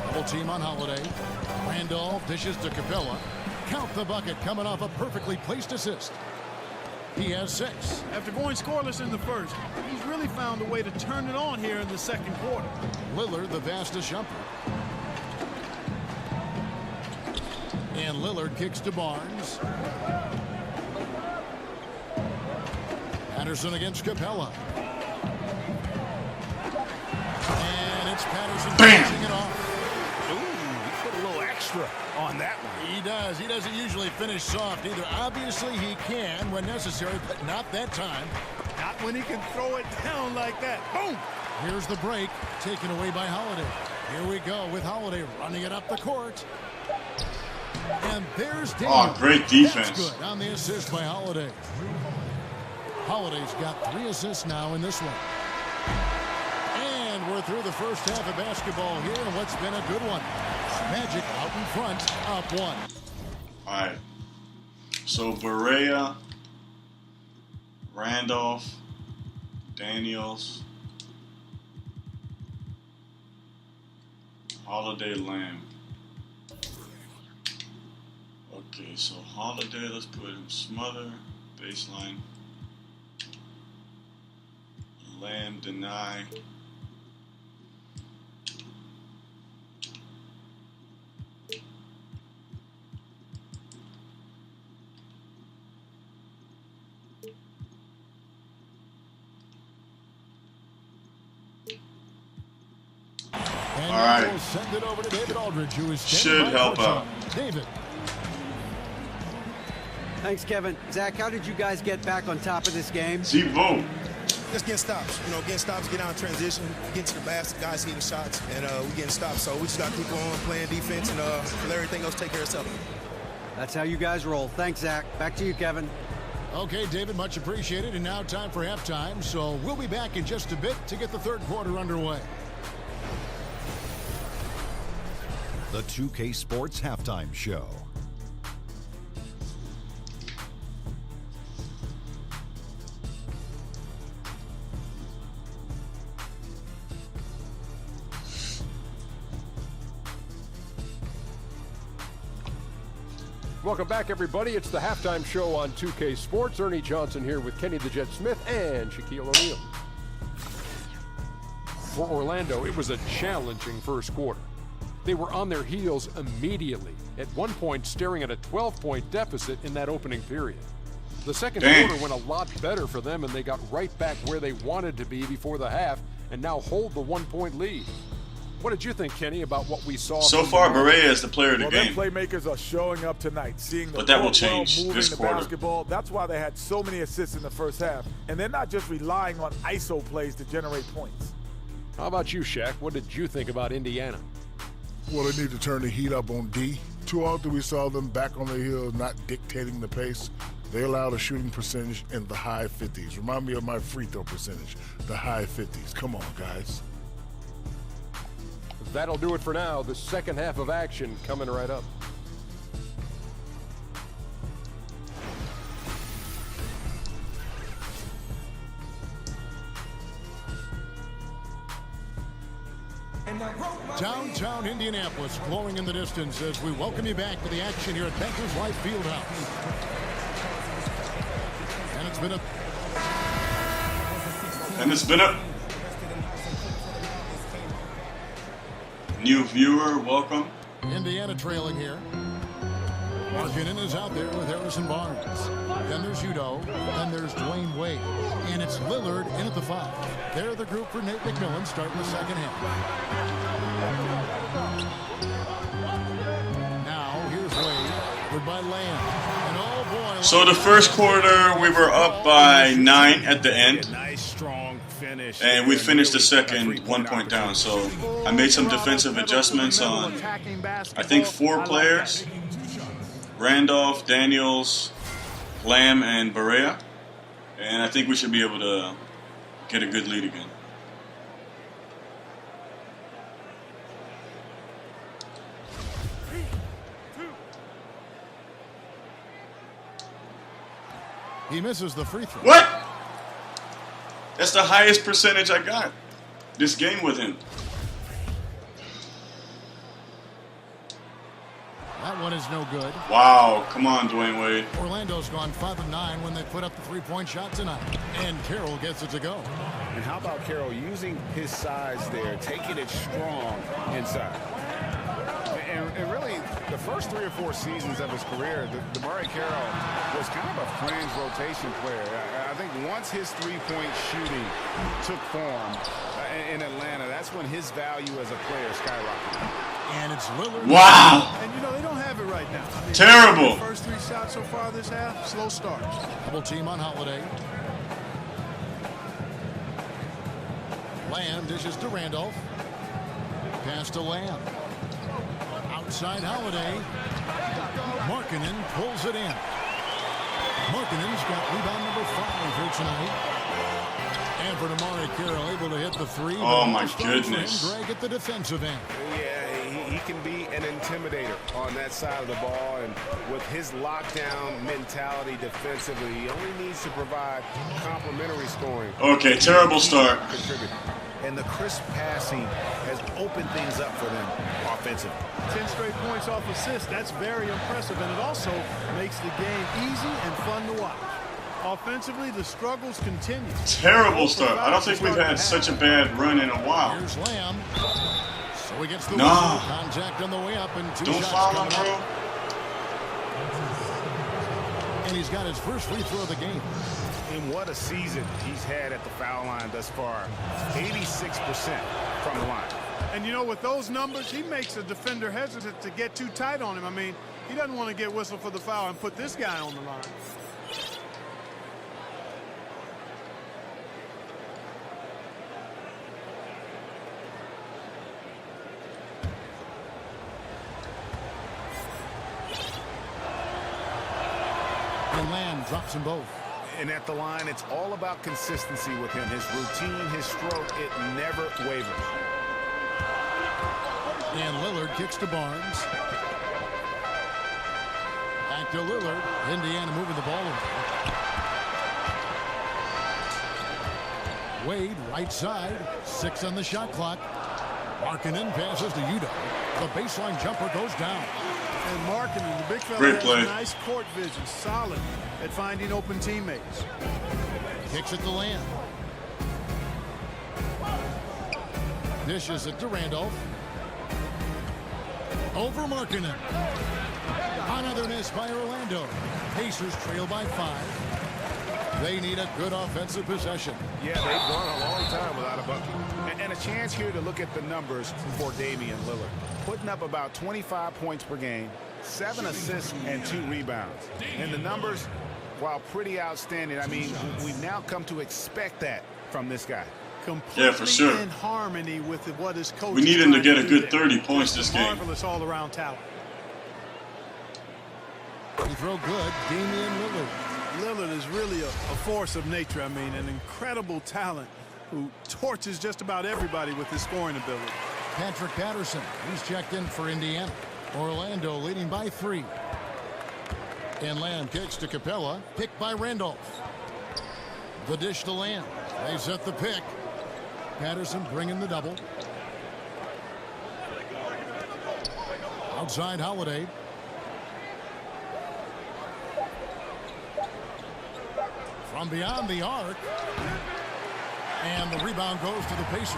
Double team on Holiday. Randolph dishes to Capella. Count the bucket coming off a perfectly placed assist. He has 6. After going scoreless in the first, he's really found a way to turn it on here in the second quarter. Lillard, the fastest jumper. And Lillard kicks to Barnes. Patterson against Capella. And it's Patterson finishing it off. Ooh, he put a little extra on that one. He does. He doesn't usually finish soft either. Obviously, he can when necessary, but not that time. Not when he can throw it down like that. Boom! Here's the break, taken away by Holiday. Here we go with Holiday running it up the court. And there's Daniel. Oh, great defense. That's good on the assist by Holiday. Holiday's got 3 assists now in this one. And we're through the first half of basketball here, and what's been a good one. Magic out in front, up 1. All right. So Barea, Randolph, Daniels, Holiday, Lamb. Okay, so Holiday, let's put him smother, baseline. Lamb, deny. And all right. we'll send it over to David Aldridge, who is Should help out. David. Thanks, Kevin. Zach, how did you guys get back on top of this game? Zivo. Just getting stops. You know, getting stops, get out in transition, get to the basket, guys hitting shots, and we getting stops. So we just got to keep on playing defense and let everything else take care of itself. That's how you guys roll. Thanks, Zach. Back to you, Kevin. Okay, David, much appreciated. And now time for halftime. So we'll be back in just a bit to get the third quarter underway. The 2K Sports Halftime Show. Welcome back, everybody. It's the halftime show on 2K Sports. Ernie Johnson here with Kenny the Jet Smith and Shaquille O'Neal. For Orlando, it was a challenging first quarter. They were on their heels immediately, at one point staring at a 12-point deficit in that opening period. The second quarter went a lot better for them, and they got right back where they wanted to be before the half and now hold the 1-point lead. What did you think, Kenny, about what we saw? So far, Barea is the player of the Their game. playmakers are showing up tonight, seeing the But that will court well, change moving this the quarter. basketball. That's why they had so many assists in the first half. And they're not just relying on ISO plays to generate points. How about you, Shaq? What did you think about Indiana? Well, they need to turn the heat up on D. Too often we saw them back on their heels, not dictating the pace. They allowed a shooting percentage in the high 50s. Remind me of my free throw percentage, the high 50s. Come on, guys. That'll do it for now. The second half of action coming right up. Downtown Indianapolis glowing in the distance as we welcome you back to the action here at Bankers Life Fieldhouse. And it's been a New viewer, welcome. Indiana trailing here. Markkanen is out there with Harrison Barnes. Then there's Udoh. Then there's Dwayne Wade. And it's Lillard in at the 5. They're the group for Nate McMillan starting the second half. Now here's Wade. Good by Lamb. And oh boy. So the first quarter, we were up by 9 at the end. Nice, strong finish. And we finished the second 1 point down. So I made some defensive adjustments on, I think, 4 players. Randolph, Daniels, Lamb, and Barea. And I think we should be able to get a good lead again. He misses the free throw. What? That's the highest percentage I got this game with him. That one is no good. Wow, come on, Dwayne Wade. Orlando's gone 5 of 9 when they put up the 3-point shot tonight. And Carroll gets it to go. And how about Carroll using his size there, taking it strong inside? And really, the first 3 or 4 seasons of his career, DeMarre Carroll was kind of a fringe rotation player. I think once his 3-point shooting took form in Atlanta, that's when his value as a player skyrocketed. And it's Lillard. Wow. And, you know, they don't have it right now. I mean, Terrible. The first 3 shots so far this half, slow starts. Double team on Holiday. Lamb dishes to Randolph. Pass to Lamb. Outside Holiday. Markkanen pulls it in. Markkanen's got rebound number 5 here tonight. And for DeMarre Carroll, able to hit the 3. Oh, my goodness. Greg at the defensive end. Yeah, he can be an intimidator on that side of the ball. And with his lockdown mentality defensively, he only needs to provide complementary scoring. Okay, terrible start. And the crisp passing has opened things up for them offensively. 10 straight points off assists. That's very impressive. And it also makes the game easy and fun to watch. Offensively, the struggles continue. Terrible start. I don't think we've had such a bad run in a while. Here's Lamb. So he gets the Nah. contact on the way up and 2 Don't shots foul him, coming bro. up. And he's got his first free throw of the game. And what a season he's had at the foul line thus far. 86% from the line. And, you know, with those numbers, he makes a defender hesitant to get too tight on him. I mean, he doesn't want to get whistled for the foul and put this guy on the line. And Lamb drops them both. And at the line, it's all about consistency with him. His routine, his stroke, it never wavers. And Lillard kicks to Barnes. Back to Lillard. Indiana moving the ball over. Wade, right side. 6 on the shot clock. Markkanen passes to Udoh. The baseline jumper goes down. And Markkanen, the big fella, Great has play. nice court vision, solid at finding open teammates. Kicks it to Lamb. Dishes it to Randolph. Over Markkanen. Another miss by Orlando. Pacers trail by 5. They need a good offensive possession. Yeah, they've gone a long time without a bucket. And a chance here to look at the numbers for Damian Lillard. Putting up about 25 points per game, 7 assists and 2 rebounds. And the numbers, while pretty outstanding, I mean, we've now come to expect that from this guy. Completely for sure. in harmony with what his coach. We need him to get a do good 30 points this game. Marvelous all-around talent. Free throw good, Damian Lillard. Lillard is really a force of nature. I mean, an incredible talent who torches just about everybody with his scoring ability. Patrick Patterson, he's checked in for Indiana. Orlando leading by 3. And Lamb kicks to Capella, picked by Randolph. The dish to Lamb. They set the pick. Patterson bringing the double. Outside Holiday. From beyond the arc. And the rebound goes to the Pacers.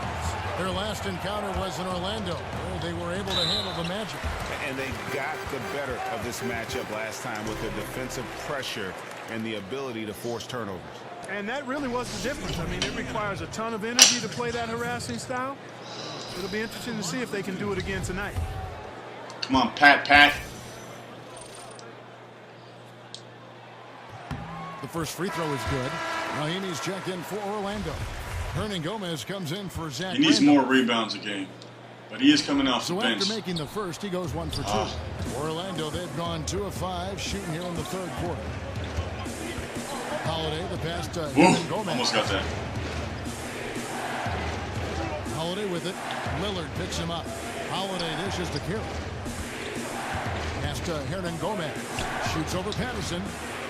Their last encounter was in Orlando, where they were able to handle the Magic. And they got the better of this matchup last time with the defensive pressure and the ability to force turnovers. And that really was the difference. I mean, it requires a ton of energy to play that harassing style. It'll be interesting to see if they can do it again tonight. Come on, Pat. The first free throw is good. Mahimi's checked in for Orlando. Hernan Gomez comes in for Zach. He needs more rebounds a game, but he is coming off the bench. So after making the first, he goes 1 for 2. Orlando, they've gone 2 of 5 shooting here in the third quarter. Holiday, the pass to Hernan Gomez. Almost got that. Holiday with it. Lillard picks him up. Holiday dishes to Kerr. Pass to Hernan Gomez. Shoots over Patterson.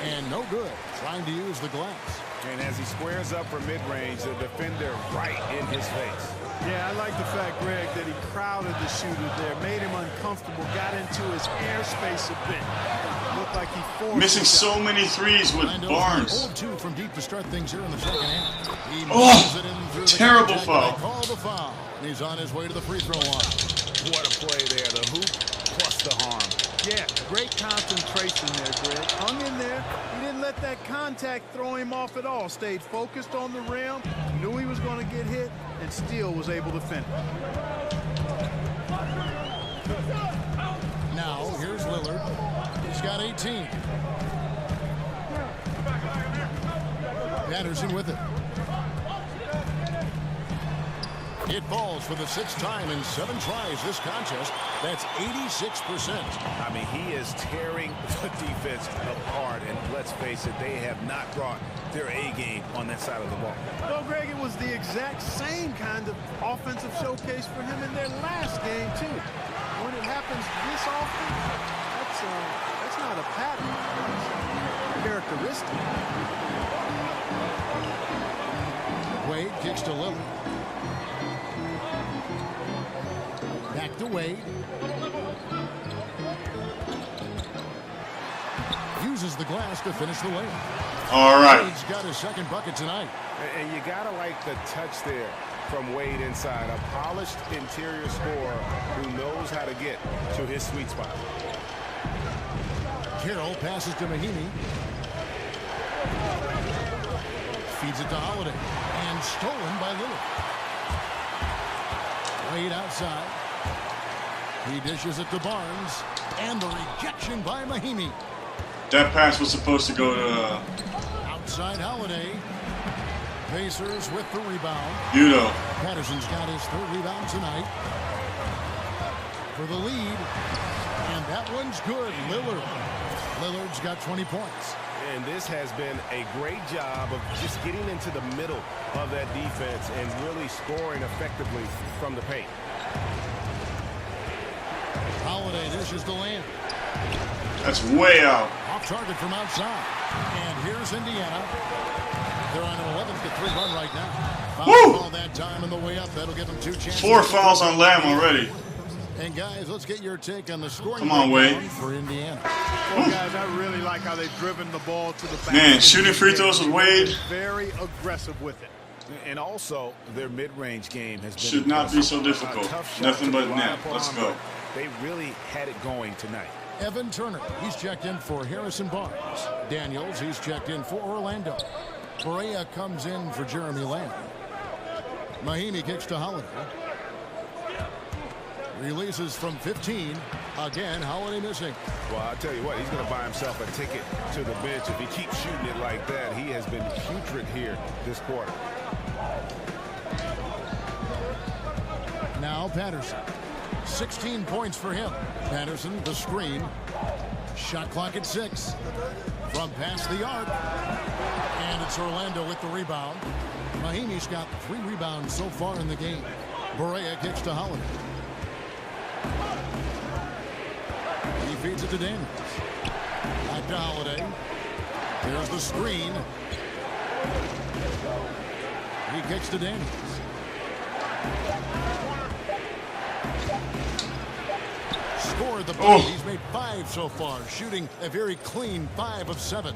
And no good. Trying to use the glass. And as he squares up for mid-range, the defender right in his face. Yeah, I like the fact, Greg, that he crowded the shooter there, made him uncomfortable, got into his airspace a bit. Looked like he forced missing so many threes with Barnes. 0-2 from deep to start things here in the second half. He Oh, it in through terrible the foul. Call the foul. He's on his way to the free throw line. What a play there. The hoop plus the harm. Yeah, great concentration there, Greg. Hung in there. He didn't let that contact throw him off at all. Stayed focused on the rim, knew he was going to get hit, and still was able to finish. Now, here's Lillard. He's got 18. Patterson with it. It falls for the 6th time in 7 tries this contest. That's 86%. I mean, he is tearing the defense apart. And let's face it, they have not brought their A game on that side of the ball. Well, Greg, it was the exact same kind of offensive showcase for him in their last game, too. When it happens this often, that's not a pattern. It's a characteristic. Wade kicks to Lillard. Back to Wade. Uses the glass to finish the layup. All right. Wade's got his second bucket tonight. And you got to like the touch there from Wade inside. A polished interior scorer who knows how to get to his sweet spot. Carroll passes to Mahimi. Feeds it to Holiday. And stolen by Lillard. Wade outside. He dishes it to Barnes. And the rejection by Mahimi. That pass was supposed to go to... Outside Holiday. Pacers with the rebound. Udo. Patterson's got his 3rd rebound tonight. For the lead. And that one's good. Lillard's got 20 points. And this has been a great job of just getting into the middle of that defense and really scoring effectively from the paint. Holiday dishes to Lamb. That's way out. Off target from outside. And here's Indiana. They're on an 11-3 run right now. Foul that time on the way up. That'll give them 2 chances. 4 fouls on Lamb already. And guys, let's get your take on the scoring. Come on, Wade. For Indiana. Well, guys, I really like how they've driven the ball to the basket. Man, shooting free throws with Wade. Very aggressive with it. And also, their mid-range game has been should not be so difficult. Nothing but net. Let's go. They really had it going tonight. Evan Turner, he's checked in for Harrison Barnes. Daniels, he's checked in for Orlando. Perea comes in for Jeremy Lamb. Mahimi kicks to Holiday. Releases from 15. Again, Holiday missing. Well, I'll tell you what, he's going to buy himself a ticket to the bench. If he keeps shooting it like that, he has been putrid here this quarter. Now Patterson. 16 points for him. Patterson, the screen. Shot clock at 6. From past the arc. And it's Orlando with the rebound. Mahimi's got 3 rebounds so far in the game. Barea kicks to Holiday. He feeds it to Daniels. Back to Holiday. There's the screen. He kicks to Daniels. Scored the ball. He's made 5 so far, shooting a very clean 5 of 7.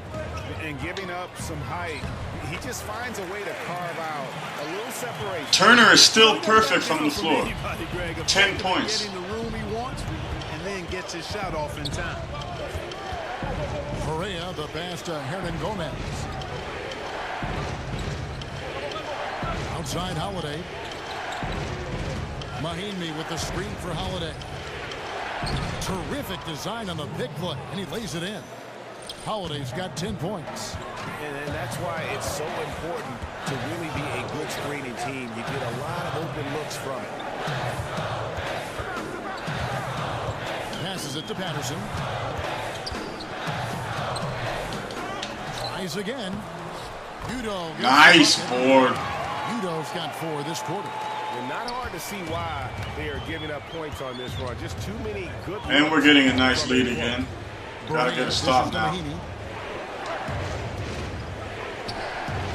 And giving up some height, he just finds a way to carve out a little separation. Turner is still perfect from the floor. 10 points. Getting the room he wants and then gets his shot off in time. Correa, the pass to Hernan Gomez. Outside Holiday. Mahimi with the screen for Holiday. Terrific design on the big play, and he lays it in. Holiday's got 10 points. And that's why it's so important to really be a good screening team. You get a lot of open looks from it. Passes it to Patterson. Tries again. Udo. Nice board. Udo's got 4 this quarter. And not hard to see why they are giving up points on this run. Just too many good. And we're getting a nice lead again. Gotta get a stop now.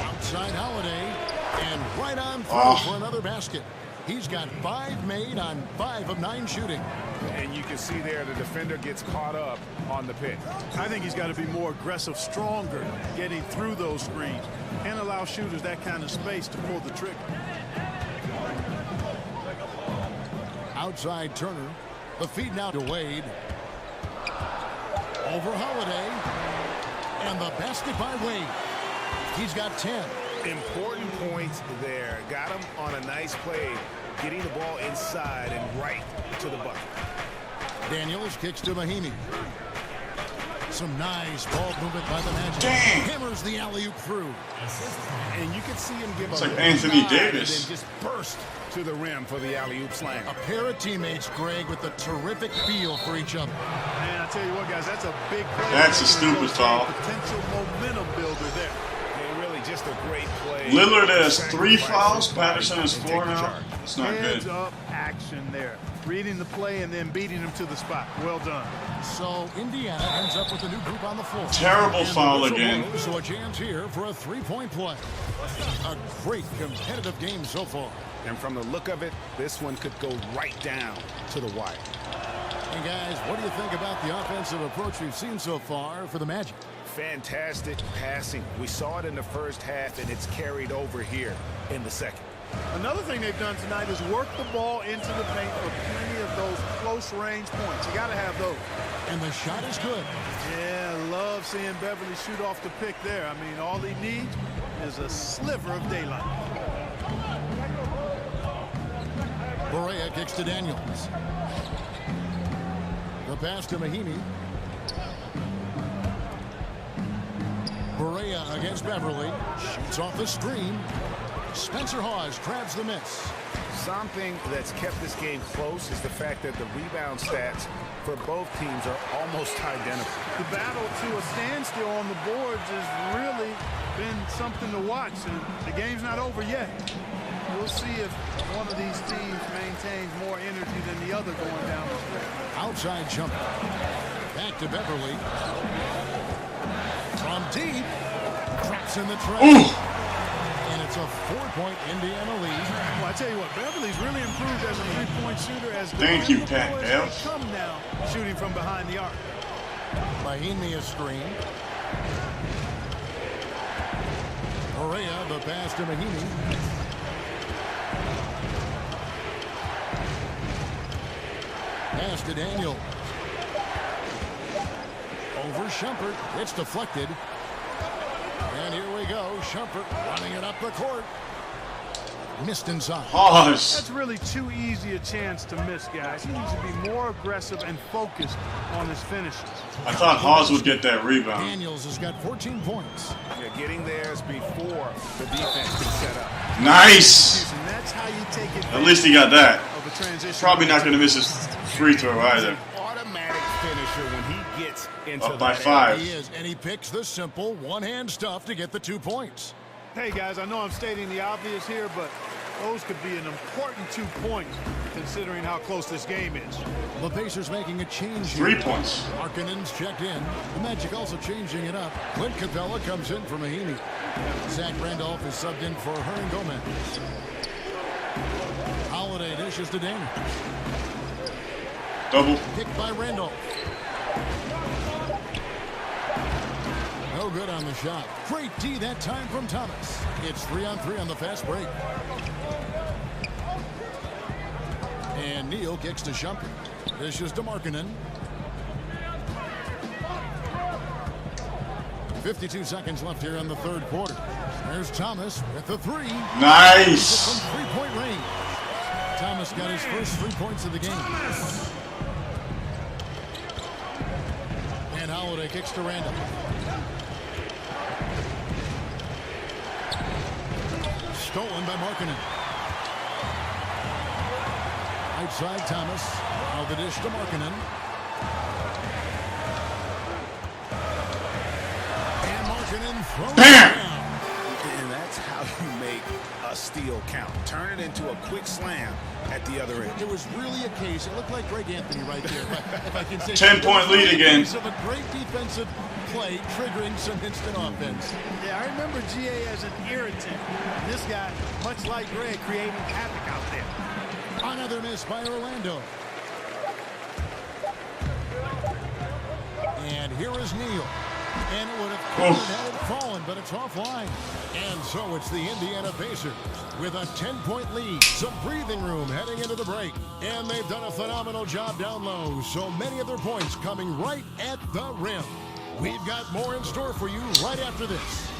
Outside Holiday, and right on through for another basket. He's got 5 made on 5 of 9 shooting. And you can see there the defender gets caught up on the pick. I think he's got to be more aggressive, stronger, getting through those screens. Can't allow shooters that kind of space to pull the trigger. Outside Turner. The feed now to Wade. Over Holiday. And the basket by Wade. He's got 10. Important points there. Got him on a nice play. Getting the ball inside and right to the bucket. Daniels kicks to Mahimi. Some nice ball movement by the Magic. Dang. Hammers the alley-oop through. And you can see him give it's a like Anthony Davis. and then just burst to the rim for the alley-oop slam. A pair of teammates, Greg, with a terrific feel for each other. Man, I tell you what, guys, that's a big play. That's a stupid foul. Potential momentum builder there. And really just a great play. Lillard has 3 fouls. Patterson has 4 now. It's not Heads good. up action there. Reading the play and then beating him to the spot. Well done. So Indiana ends up with a new group on the floor. Terrible foul again. So a chance here for a 3-point play. A great competitive game so far. And from the look of it, this one could go right down to the wire. And guys, what do you think about the offensive approach we've seen so far for the Magic? Fantastic passing. We saw it in the first half, and it's carried over here in the second. Another thing they've done tonight is work the ball into the paint for plenty of those close-range points. You got to have those. And the shot is good. Yeah, love seeing Beverly shoot off the pick there. I mean, all he needs is a sliver of daylight. Barea kicks to Daniels. The pass to Mahimi. Barea against Beverly. Shoots off the screen. Spencer Hawes grabs the miss. Something that's kept this game close is the fact that the rebound stats for both teams are almost identical. The battle to a standstill on the boards has really been something to watch, and the game's not over yet. We'll see if one of these teams maintains more energy than the other going down the stretch. Outside jumper. Back to Beverly. From deep. Traps in the tray. And it's a 4-point Indiana lead. Well, I tell you what, Beverly's really improved as a three-point shooter. As Thank you, Pat F. Come now, shooting from behind the arc. Mahimi a screen. Correa, the pass to Mahimi. Pass to Daniel. Over Shumpert. It's deflected. And here we go. Shumpert running it up the court. missed inside. Hawes. That's really too easy a chance to miss, guys. He needs to be more aggressive and focused on his finishes. I thought Hawes would get that rebound. Daniels has got 14 points. Yeah, getting theirs before the defense can set up. Nice. And that's how you take it. At least he got that. Of a transition. Probably not going to miss his free throw either. Automatic finisher when he gets into Up by that 5. He is, and he picks the simple one-hand stuff to get the 2 points. Hey, guys, I know I'm stating the obvious here, but those could be an important 2 points considering how close this game is. The Pacers making a change 3 here. points. Markkanen's checked in. The Magic also changing it up. Clint Capella comes in for Mahinmi. Zach Randolph is subbed in for Hernan Gomez. Holiday dishes to Daniels. Double. Picked by Randolph. No good on the shot. Great D that time from Thomas. It's 3-on-3 on the fast break. And Neal kicks to Shumpert. Dishes to Markkanen. 52 seconds left here in the third quarter. There's Thomas with the 3. Nice. From three-point range. Thomas got his first 3 points of the game. And Holiday kicks to Randall. Stolen by Markkanen. Outside Thomas. Now the dish to Markkanen. And Markkanen throws it down. And that's how you make a steal count. Turn it into a quick slam at the other end. It was really a case. It looked like Greg Anthony right there. If I can say 10-point lead again. Of a great defensive play triggering some instant offense. Yeah, I remember GA as an irritant. This guy, much like Greg, creating havoc out there. Another miss by Orlando. And here is Neal. And it would have had it fallen, but it's offline. And so it's the Indiana Pacers with a 10-point lead. Some breathing room heading into the break. And they've done a phenomenal job down low. So many of their points coming right at the rim. We've got more in store for you right after this.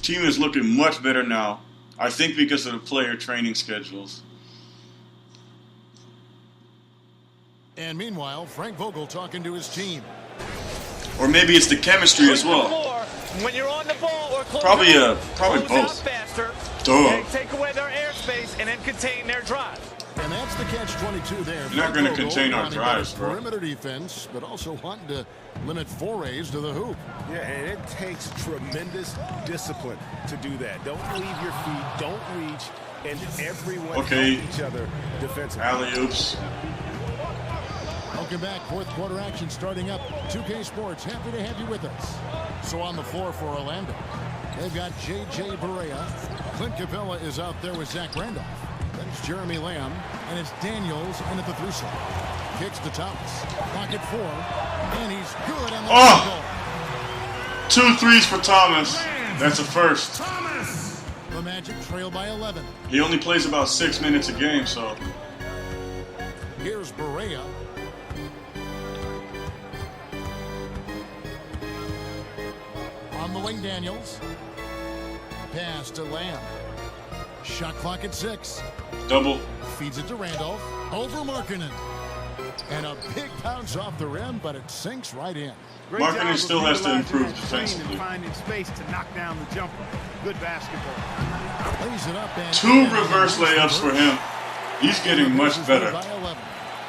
Team is looking much better now. I think because of the player training schedules. And meanwhile, Frank Vogel talking to his team. Or maybe it's the chemistry as well. When you're on the ball or close Probably close both. Out faster, Duh. take away their airspace and then contain their drive. And that's the catch-22 there. You're not going to contain our drives, bro. Perimeter defense, but also wanting to limit forays to the hoop. Yeah, and it takes tremendous discipline to do that. Don't leave your feet, don't reach, and everyone help each other defensively. Alley-oops. Welcome back. Fourth quarter action starting up. 2K Sports, happy to have you with us. So on the floor for Orlando, they've got J.J. Barea. Clint Capella is out there with Zach Randolph. Then it's Jeremy Lamb, and it's Daniels in at the 3 slot. Kicks to Thomas. Clock at 4, and he's good on the 2 threes for Thomas. That's a first. The Magic trail by 11. He only plays about 6 minutes a game, so. Here's Barea. On the wing, Daniels. Pass to Lamb. Shot clock at 6. Double. Feeds it to Randolph. Over Markkanen. And a big bounce off the rim, but it sinks right in. Markkanen still has to improve defensively. Finding space to knock down the jumper. Good basketball. Plays it up and 2 reverse layups for him. He's getting much better.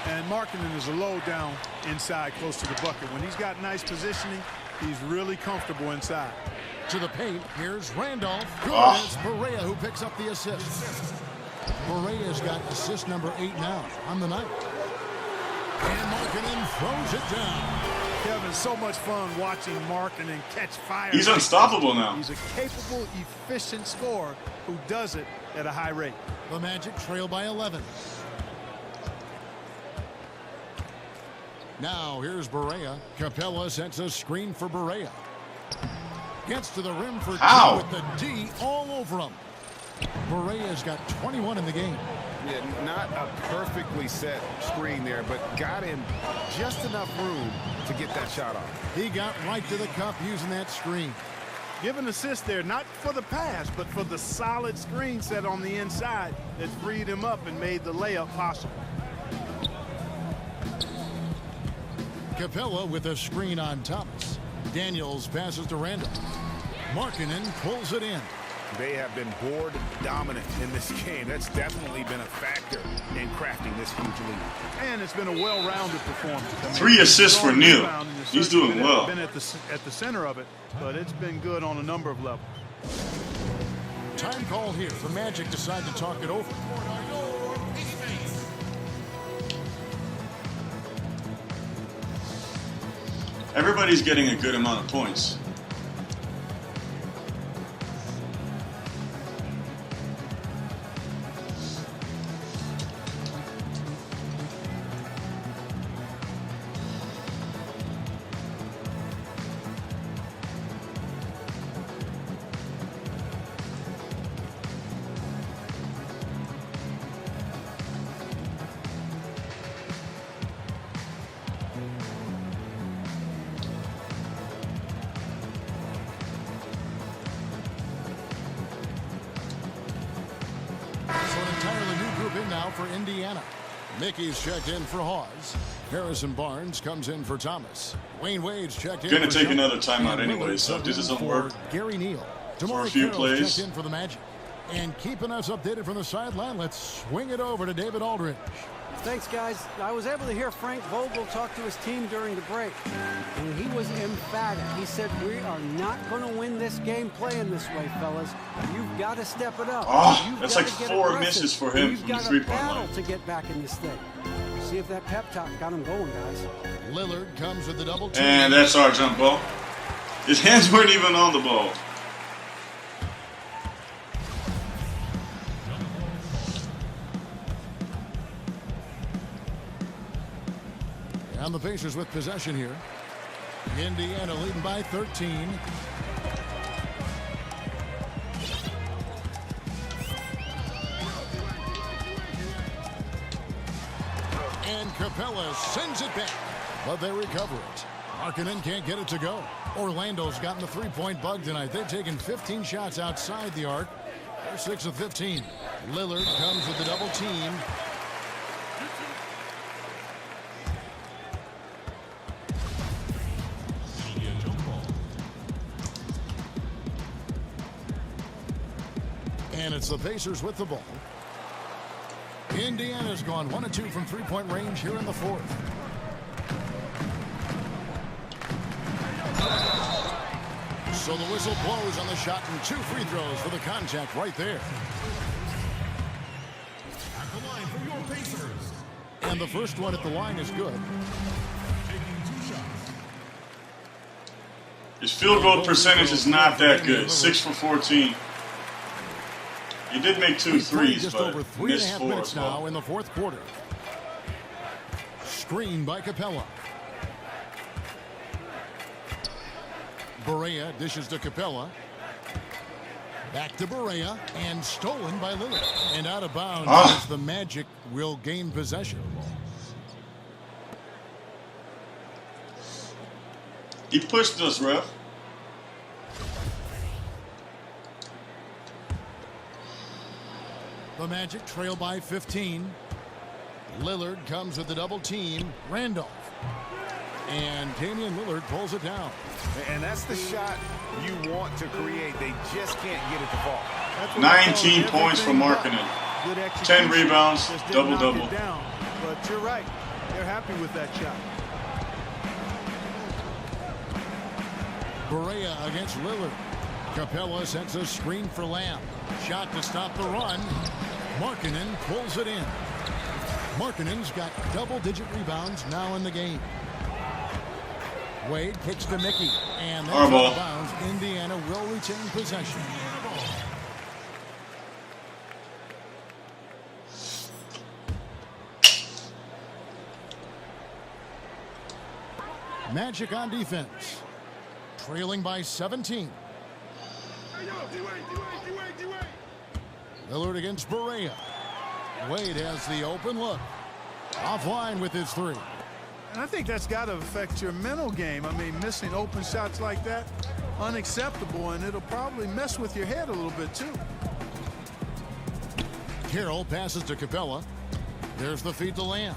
And Markkanen is a low down inside close to the bucket. When he's got nice positioning, he's really comfortable inside. To the paint, here's Randolph. Good, it's Barea who picks up the assist. Barea's got assist number 8 now on the night. And Markkanen throws it down. Kevin, so much fun watching Markkanen catch fire. He's unstoppable now. He's a capable, efficient scorer who does it at a high rate. The Magic trail by 11. Now here's Barea. Capella sets a screen for Barea. Gets to the rim for 2 with the D all over him. Barea's got 21 in the game. Yeah, not a perfectly set screen there, but got him just enough room to get that shot off. He got right to the cup using that screen. Give an assist there, not for the pass, but for the solid screen set on the inside that freed him up and made the layup possible. Capella with a screen on Thomas. Daniels passes to Randall. Markkanen pulls it in. They have been board dominant in this game. That's definitely been a factor in crafting this huge lead. And it's been a well-rounded performance. I mean, 3 assists for Neal. He's doing well. Been at the center of it, but it's been good on a number of levels. Time call here. The Magic decide to talk it over. Everybody's getting a good amount of points. For Indiana. Mickey's checked in for Hawes. Harrison Barnes comes in for Thomas. Wayne Wade's checked in. Gonna take another timeout anyway, so if this doesn't work Gary Neal. for a few plays. Checked in for the Magic. And keeping us updated from the sideline, let's swing it over to David Aldridge. Thanks, guys. I was able to hear Frank Vogel talk to his team during the break, and he was emphatic. He said, "We are not going to win this game playing this way, fellas. You've got to step it up. Oh, that's like 4 misses for him from the 3-point line. You've got to get back in this thing. See if that pep talk got him going, guys." Lillard comes with the double team. And that's our jump ball. His hands weren't even on the ball. And the Pacers with possession here. Indiana leading by 13. And Capella sends it back, but they recover it. Markkanen can't get it to go. Orlando's gotten the 3-point bug tonight. They've taken 15 shots outside the arc. They're 6 of 15. Lillard comes with the double team. And it's the Pacers with the ball. Indiana's gone 1 of 2 from 3-point range here in the 4th. So the whistle blows on the shot and 2 free throws for the contact right there. At the line for your Pacers. And the first one at the line is good. His field goal percentage is not that good. 6 for 14. He did make 2 threes, just but over 3.5 missed 4 minutes as well. now in the 4th quarter. Screen by Capella. Barea dishes to Capella. Back to Barea and stolen by Lillard. And out of bounds as the Magic will gain possession. He pushed us, ref. The Magic trail by 15. Lillard comes with the double team. Randolph. And Damian Lillard pulls it down. And that's the shot you want to create. They just can't get it to fall. 19 points for Markkanen. 10 rebounds, double-double. But you're right. They're happy with that shot. Barea against Lillard. Capella sets a screen for Lamb. Shot to stop the run. Markkanen pulls it in. Markkanen's got double-digit rebounds now in the game. Wade kicks to Mickey. And that's out of bounds. Indiana will retain possession. Magic on defense. Trailing by 17. Lillard against Barea. Wade has the open look. Offline with his 3. And I think that's got to affect your mental game. I mean, missing open shots like that, unacceptable, and it'll probably mess with your head a little bit too. Carroll passes to Capella. There's the feed to Lamb.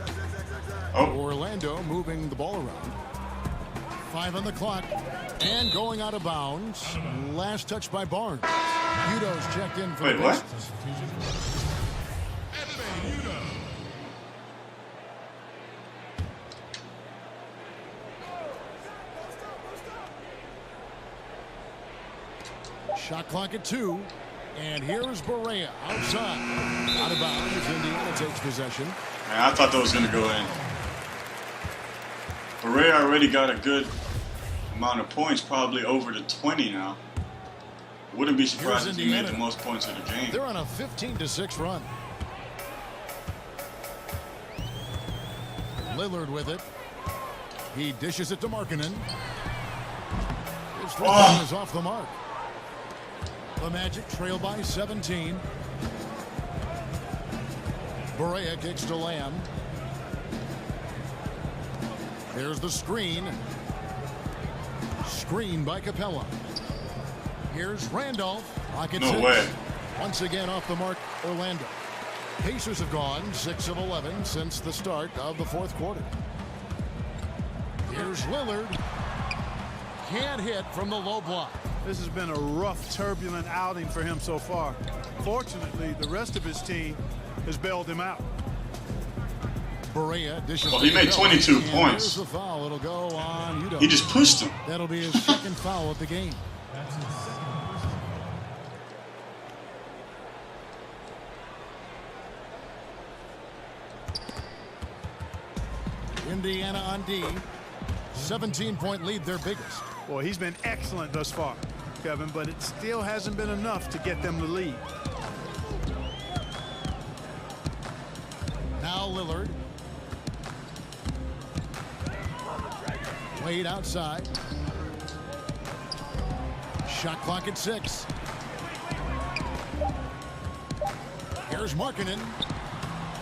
Orlando moving the ball around. 5 on the clock. And going out of bounds. Last touch by Barnes. Udo's checked in for Wait, the what? Shot clock at 2. And here's Barea outside. Out of bounds. Indiana takes possession. Man, I thought that was going to go in. Barea already got a good amount of points, probably over the 20 now. Wouldn't be surprised if he made the most points of the game. They're on a 15-6 run. Lillard with it. He dishes it to Markkanen. His first one is off the mark. The Magic trail by 17. Barea kicks to Lamb. There's the screen. Screen by Capella. Here's Randolph. No way. Once again off the mark, Orlando. Pacers have gone 6 of 11 since the start of the fourth quarter. Here's Lillard. Can't hit from the low block. This has been a rough, turbulent outing for him so far. Fortunately, the rest of his team has bailed him out. Barea dishes. Oh, he made 22 points. The foul. It'll go on Udo. He just pushed him. That'll be his second foul of the game. Indiana on D. 17-point lead, their biggest. Well, he's been excellent thus far, Kevin, but it still hasn't been enough to get them the lead. Now Lillard. Wade outside. Shot clock at 6. Here's Markkanen.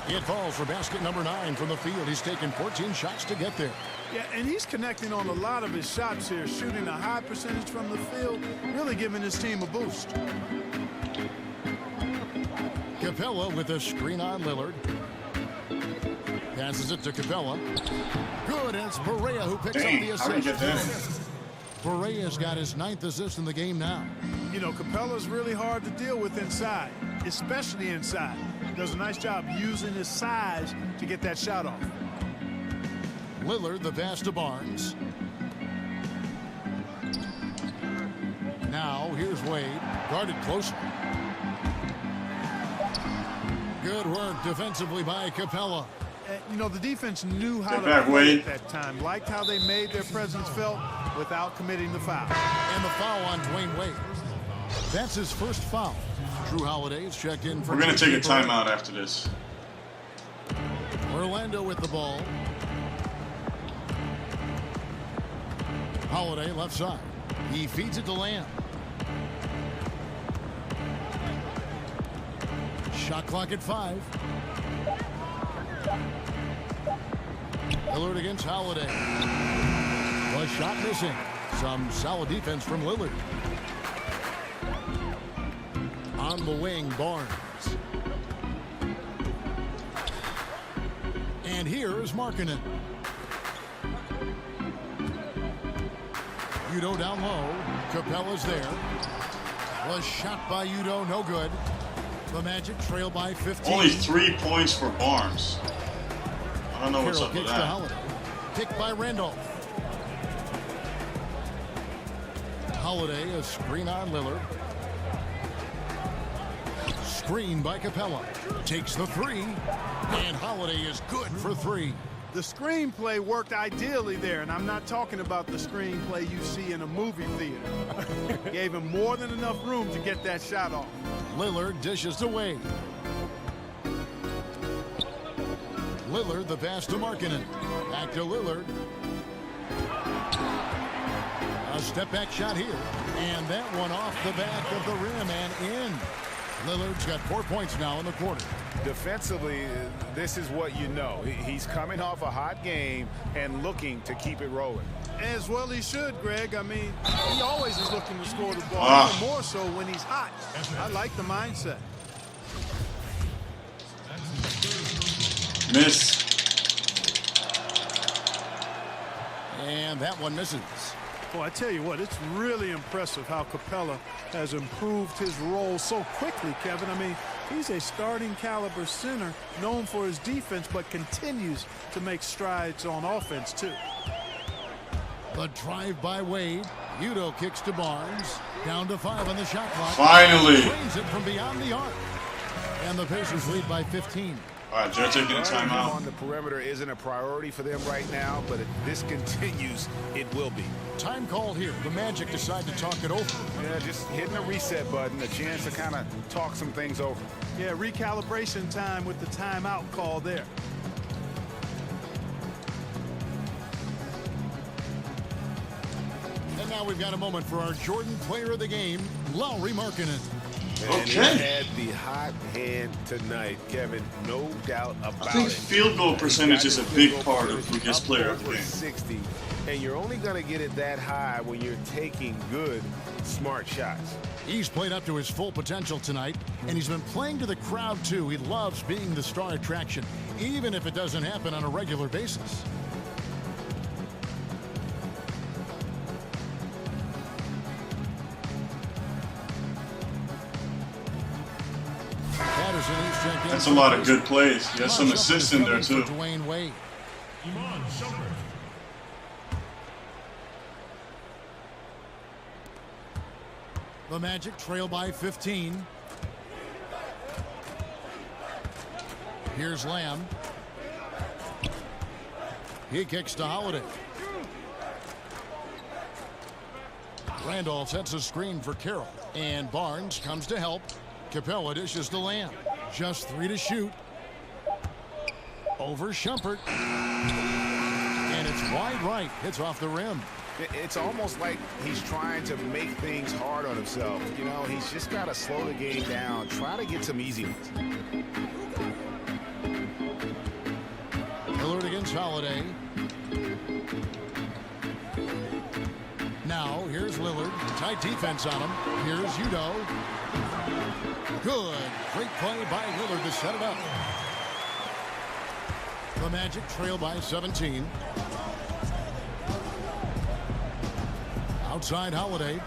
It falls for basket number 9 from the field. He's taken 14 shots to get there. Yeah, and he's connecting on a lot of his shots here, shooting a high percentage from the field, really giving his team a boost. Capella with a screen on Lillard. Passes it to Capella. Good, and it's Barea who picks up the assist. Barea's got his 9th assist in the game now. You know, Capella's really hard to deal with inside, especially inside. Does a nice job using his size to get that shot off. Lillard, the pass to Barnes. Now, here's Wade. Guarded closely. Good work defensively by Capella. You know, the defense knew how to play at that time. Liked how they made their presence felt without committing the foul. And the foul on Dwayne Wade. That's his first foul. Jrue Holiday is checked in for. We're going to take a timeout after this. Orlando with the ball. Holiday left side. He feeds it to Lamb. Shot clock at 5. Lillard against Holiday. Was shot missing. Some solid defense from Lillard. On the wing, Barnes. And here is Markkanen. Udo down low. Capella's there. Was shot by Udo, no good. The Magic trail by 15. Only 3 points for Barnes. I don't know what's up with that. Holiday. Picked by Randolph. Holiday, a screen on Lillard. Screen by Capella. Takes the 3. And Holiday is good for 3. The screenplay worked ideally there, and I'm not talking about the screenplay you see in a movie theater. Gave him more than enough room to get that shot off. Lillard dishes to Wade. Lillard, the pass to Markkanen. Back to Lillard. A step back shot here. And that one off the back of the rim and in. Lillard's got 4 points now in the quarter. Defensively, this is what you know. He's coming off a hot game and looking to keep it rolling. As well he should, Greg. I mean, he always is looking to score the ball, even more so when he's hot. I like the mindset. Miss. And that one misses. Well, I tell you what, it's really impressive how Capella has improved his role so quickly, Kevin. I mean, he's a starting caliber center known for his defense, but continues to make strides on offense, too. The drive by Wade. Udo kicks to Barnes. Down to 5 on the shot clock. Finally. Brings it from beyond the arc. And the Pacers lead by 15. All right, Jrue taking a timeout. On the perimeter isn't a priority for them right now, but if this continues, it will be. Time called here. The Magic decide to talk it over. Yeah, just hitting the reset button, a chance to kind of talk some things over. Yeah, recalibration time with the timeout call there. And now we've got a moment for our Jordan player of the game, Lauri Markkanen. And he had the hot hand tonight, Kevin. No doubt about it. I think field goal percentage is a big part of who gets player of the game. 60, and you're only going to get it that high when you're taking good, smart shots. He's played up to his full potential tonight, and he's been playing to the crowd, too. He loves being the star attraction, even if it doesn't happen on a regular basis. That's a lot of good plays. He has some assists in there, too. The Magic trail by 15. Here's Lamb. He kicks to Holiday. Randolph sets a screen for Carroll. And Barnes comes to help. Capella dishes to Lamb. Just 3 to shoot. Over Shumpert. And it's wide right. Hits off the rim. It's almost like he's trying to make things hard on himself. You know, he's just got to slow the game down. Try to get some easy ones. Lillard against Holiday. Now, here's Lillard. Tight defense on him. Here's Udo. Good. Great play by Lillard to set it up. The Magic trail by 17. Outside Holiday.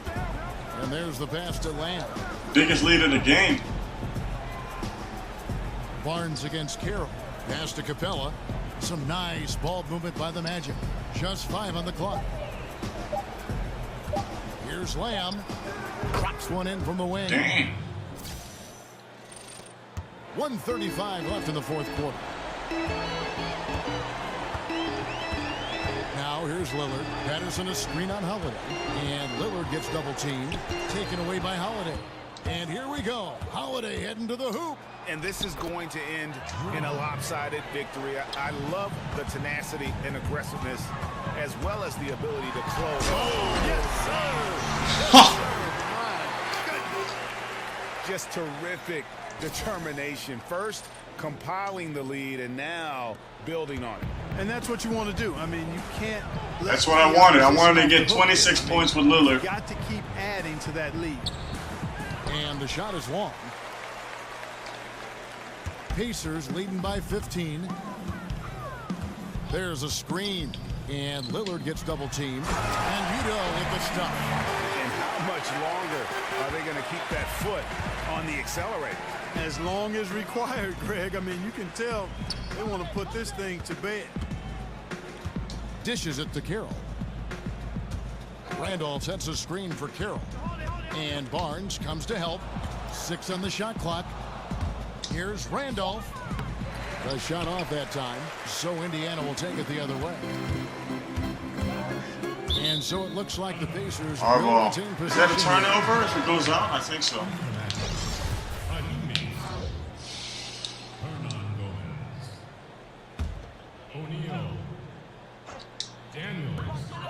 And there's the pass to Lamb. Biggest lead of the game. Barnes against Carroll. Pass to Capella. Some nice ball movement by the Magic. Just 5 on the clock. Here's Lamb. Drops one in from the wing. Damn. 1:35 left in the fourth quarter. Now here's Lillard. Patterson a screen on Holiday. And Lillard gets double teamed. Taken away by Holiday. And here we go. Holiday heading to the hoop. And this is going to end in a lopsided victory. I love the tenacity and aggressiveness, as well as the ability to close. Oh, yes, sir! Yes, sir. Just terrific determination. First, compiling the lead, and now building on it. And that's what you want to do. I mean, you can't. That's what I wanted. I wanted to get 26 points with Lillard. You got to keep adding to that lead. And the shot is long. Pacers leading by 15. There's a screen. And Lillard gets double teamed. And Udo with the stuff. And how much longer are they going to keep that foot on the accelerator? As long as required, Greg. I mean, you can tell they want to put this thing to bed. Dishes it to Carroll. Randolph sets a screen for Carroll. And Barnes comes to help. 6 on the shot clock. Here's Randolph. The shot off that time, so Indiana will take it the other way. And so it looks like the Pacers will retain possession. Is that a turnover if it goes out? I think so.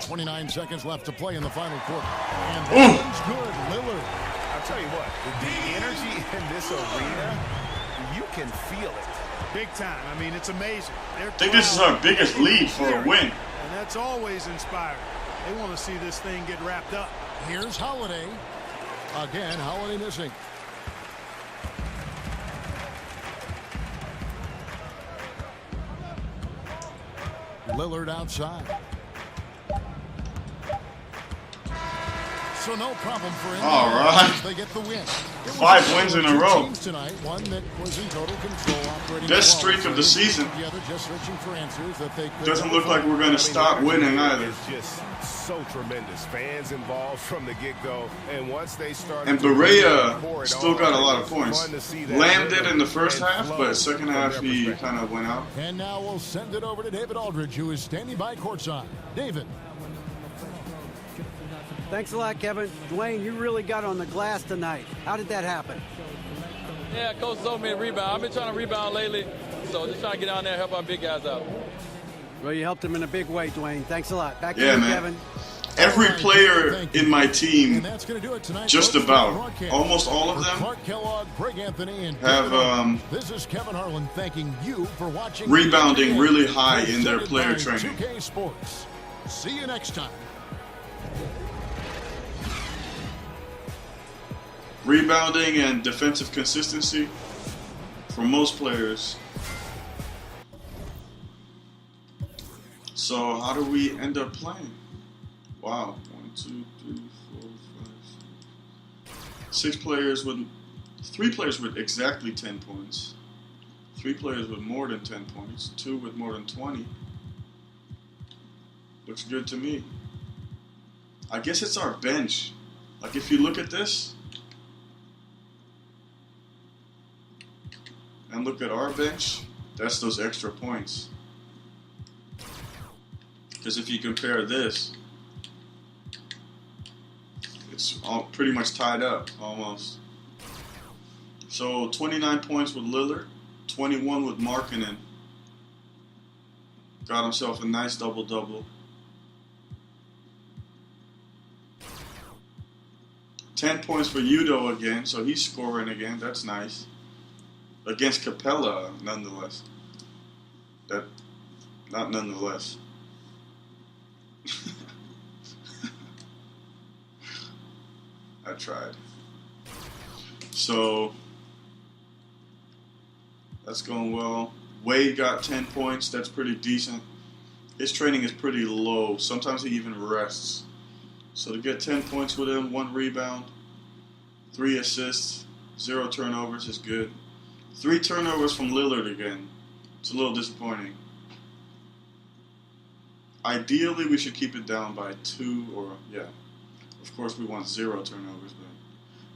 29 seconds left to play in the final quarter. And that one's good. Lillard. I I'll tell you what, the energy in this arena, you can feel it. Big time. I mean, it's amazing. I think this is our biggest lead for a win. And that's always inspiring. They want to see this thing get wrapped up. Here's Holiday. Again, Holiday missing. Lillard outside. So no problem for him. All right. They get the win. 5 wins in a row. Tonight, one that was in total control, operating Best streak of the season. The other just searching for answers that they could. Doesn't look like we're going to stop winning either. It's just so tremendous. Fans involved from the get-go, and once they start. And Berea still got a lot of points. Lamb did in the first half, but second half he kind of went out. And now we'll send it over to David Aldridge, who is standing by courtside. David. Thanks a lot, Kevin. Dwayne, you really got on the glass tonight. How did that happen? Yeah, Coach told me to rebound. I've been trying to rebound lately, so just trying to get down there and help our big guys out. Well, you helped him in a big way, Dwayne. Thanks a lot. Back to Yeah, you, man. Kevin. Every player in my team, And that's going to do it tonight. just folks, about, for the broadcast. almost all of For them, Clark Kellogg, Greg Anthony, and have this is Kevin Harlan thanking you for watching. rebounding really high in their player Presented by training. 2K Sports. See you next time. Rebounding and defensive consistency for most players. So how do we end up playing? Wow, 1, 2, 3, 4, 5, 6 players with 3 players with exactly 10 points. 3 players with more than 10 points. 2 with more than 20. Looks good to me. I guess it's our bench. Like if you look at this and look at our bench, that's those extra points. Because if you compare this, it's all pretty much tied up, almost. So 29 points with Lillard, 21 with Markkanen. Got himself a nice double-double. 10 points for Udo again, so he's scoring again. That's nice. Against Capella, nonetheless. Not nonetheless. I tried. So that's going well. Wade got 10 points. That's pretty decent. His training is pretty low. Sometimes he even rests. So to get 10 points with him, 1 rebound, 3 assists, 0 turnovers is good. 3 turnovers from Lillard again. It's a little disappointing. Ideally, we should keep it down by 2 or, yeah. Of course, we want 0 turnovers, but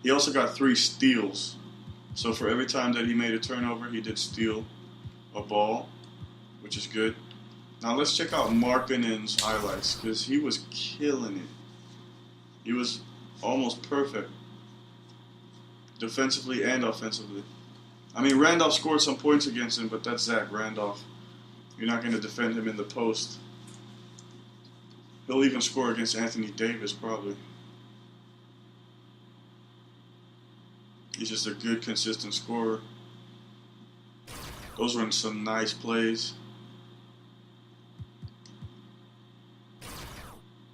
he also got 3 steals. So for every time that he made a turnover, he did steal a ball, which is good. Now let's check out Markkanen's highlights, because he was killing it. He was almost perfect, defensively and offensively. I mean, Randolph scored some points against him, but that's Zach Randolph. You're not going to defend him in the post. He'll even score against Anthony Davis, probably. He's just a good, consistent scorer. Those were some nice plays.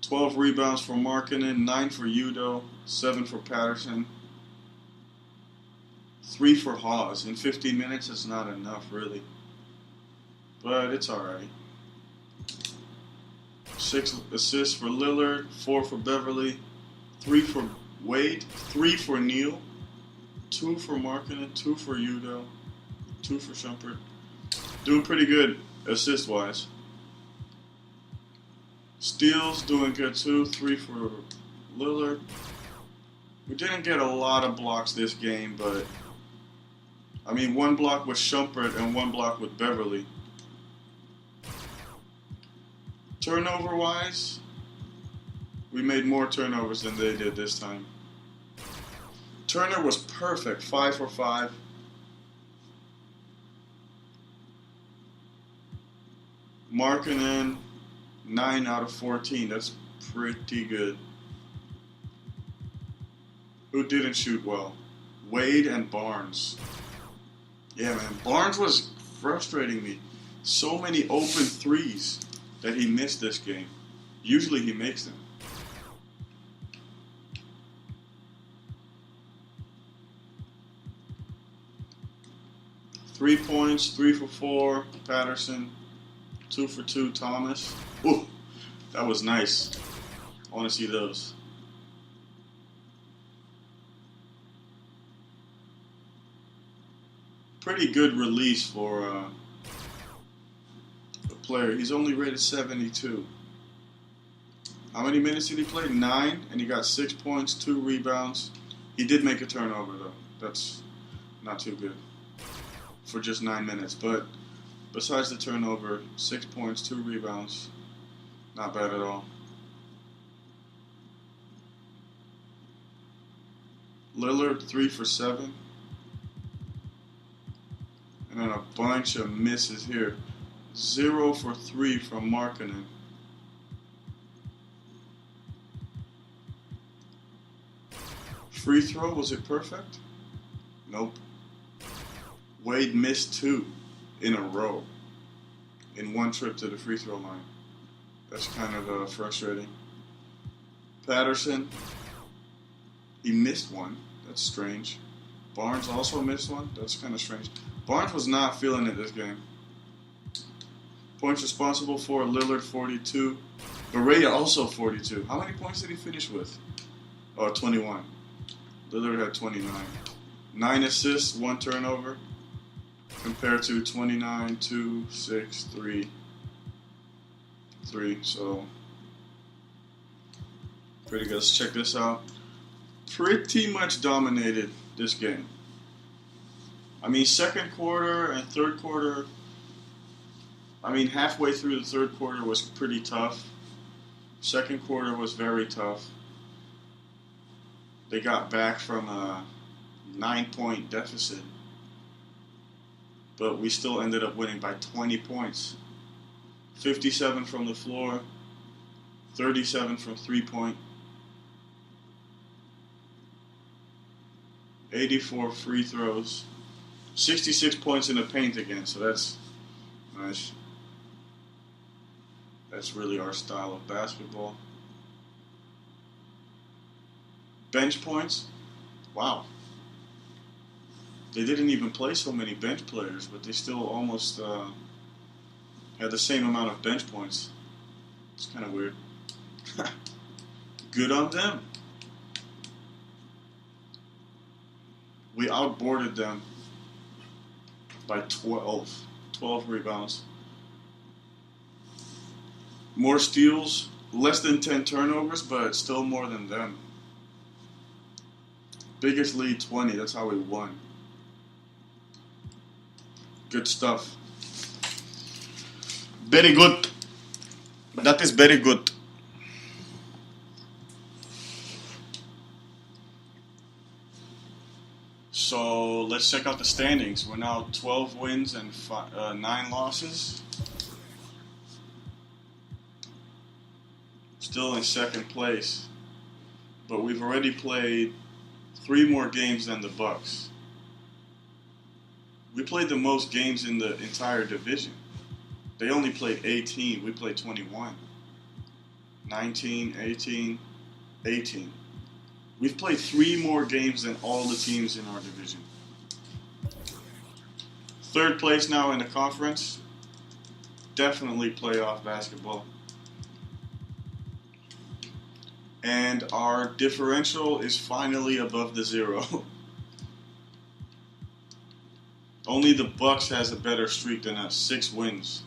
12 rebounds for Markkanen, 9 for Udo, 7 for Patterson, 3 for Hawes. In 15 minutes, it's not enough, really. But it's all right. 6 assists for Lillard, 4 for Beverly, 3 for Wade, 3 for Neal, 2 for Markkanen, 2 for Udo, 2 for Shumpert. Doing pretty good assist-wise. Steals doing good too, 3 for Lillard. We didn't get a lot of blocks this game, but I mean 1 block with Shumpert and 1 block with Beverly. Turnover-wise, we made more turnovers than they did this time. Turner was perfect, 5 for 5. Markkanen, 9 out of 14. That's pretty good. Who didn't shoot well? Wade and Barnes. Yeah, man. Barnes was frustrating me. So many open threes that he missed this game. Usually he makes them. Three points, 3 for 4, Patterson. 2 for 2, Thomas. Ooh, that was nice. I want to see those. Pretty good release for a player. He's only rated 72. How many minutes did he play? 9, and he got 6 points, 2 rebounds. He did make a turnover, though. That's not too good for just 9 minutes. But besides the turnover, 6 points, 2 rebounds. Not bad at all. Lillard, 3 for 7. And then a bunch of misses here. 0 for 3 from Markkanen. Free throw, was it perfect? Nope. Wade missed 2 in a row in one trip to the free throw line. That's kind of frustrating. Patterson, he missed 1. That's strange. Barnes also missed 1. That's kind of strange. Barnes was not feeling it this game. Points responsible for Lillard, 42. Barea also 42. How many points did he finish with? Oh, 21. Lillard had 29. 9 assists, 1 turnover. Compared to 29, 2, 6, 3. So, pretty good. Let's check this out. Pretty much dominated this game. I mean, second quarter and third quarter, I mean, halfway through the third quarter was pretty tough. Second quarter was very tough. They got back from a 9-point deficit, but we still ended up winning by 20 points. 57 from the floor, 37 from 3-point, 84 free throws, 66 points in the paint again, so that's nice. That's really our style of basketball. Bench points, wow. They didn't even play so many bench players, but they still almost had the same amount of bench points. It's kind of weird. Good on them. We outboarded them by 12 rebounds. More steals, less than 10 turnovers, but still more than them. Biggest lead, 20. That's how we won. Good stuff. Very good. That is very good. So let's check out the standings. We're now 12 wins and 9 losses. Still in second place. But we've already played 3 more games than the Bucks. We played the most games in the entire division. They only played 18. We played 21. 19, 18, 18. We've played 3 more games than all the teams in our division. Third place now in the conference. Definitely playoff basketball. And our differential is finally above the 0. Only the Bucks has a better streak than us, 6 wins.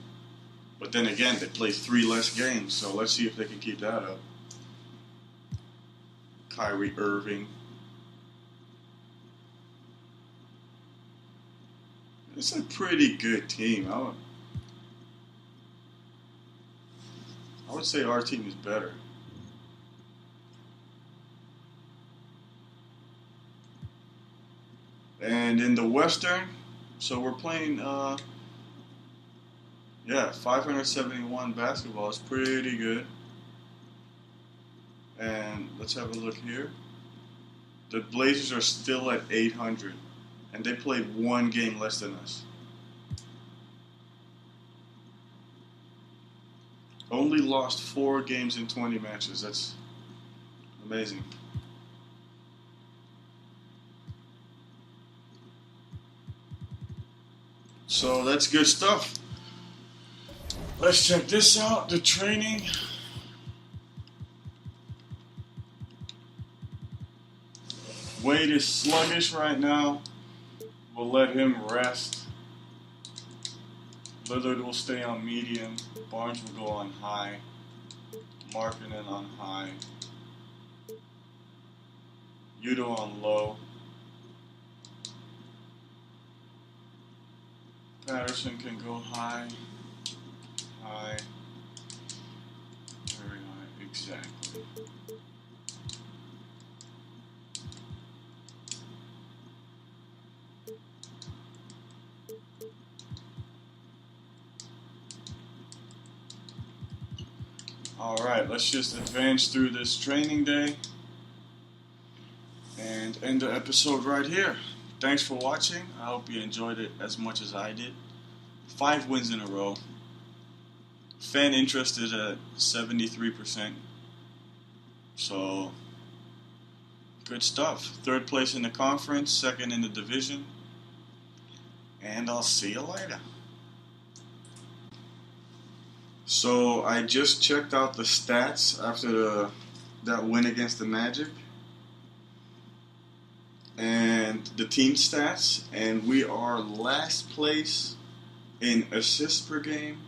But then again, they play 3 less games, so let's see if they can keep that up. Kyrie Irving. It's a pretty good team. I would say our team is better. And in the Western, so we're playing, 571 basketball is pretty good. And let's have a look here. The Blazers are still at 800, and they played one game less than us. Only lost 4 games in 20 matches. That's amazing. So that's good stuff. Let's check this out, the training. Wade is sluggish right now. We'll let him rest. Lillard will stay on medium. Barnes will go on high. Markkanen on high. Udo on low. Patterson can go high. High. Very high. Exactly. Alright, let's just advance through this training day and end the episode right here. Thanks for watching. I hope you enjoyed it as much as I did. 5 wins in a row. Fan interest is at 73%. So, good stuff. 3rd place in the conference, 2nd in the division. And I'll see you later. So I just checked out the stats after that win against the Magic and the team stats, and we are last place in assists per game,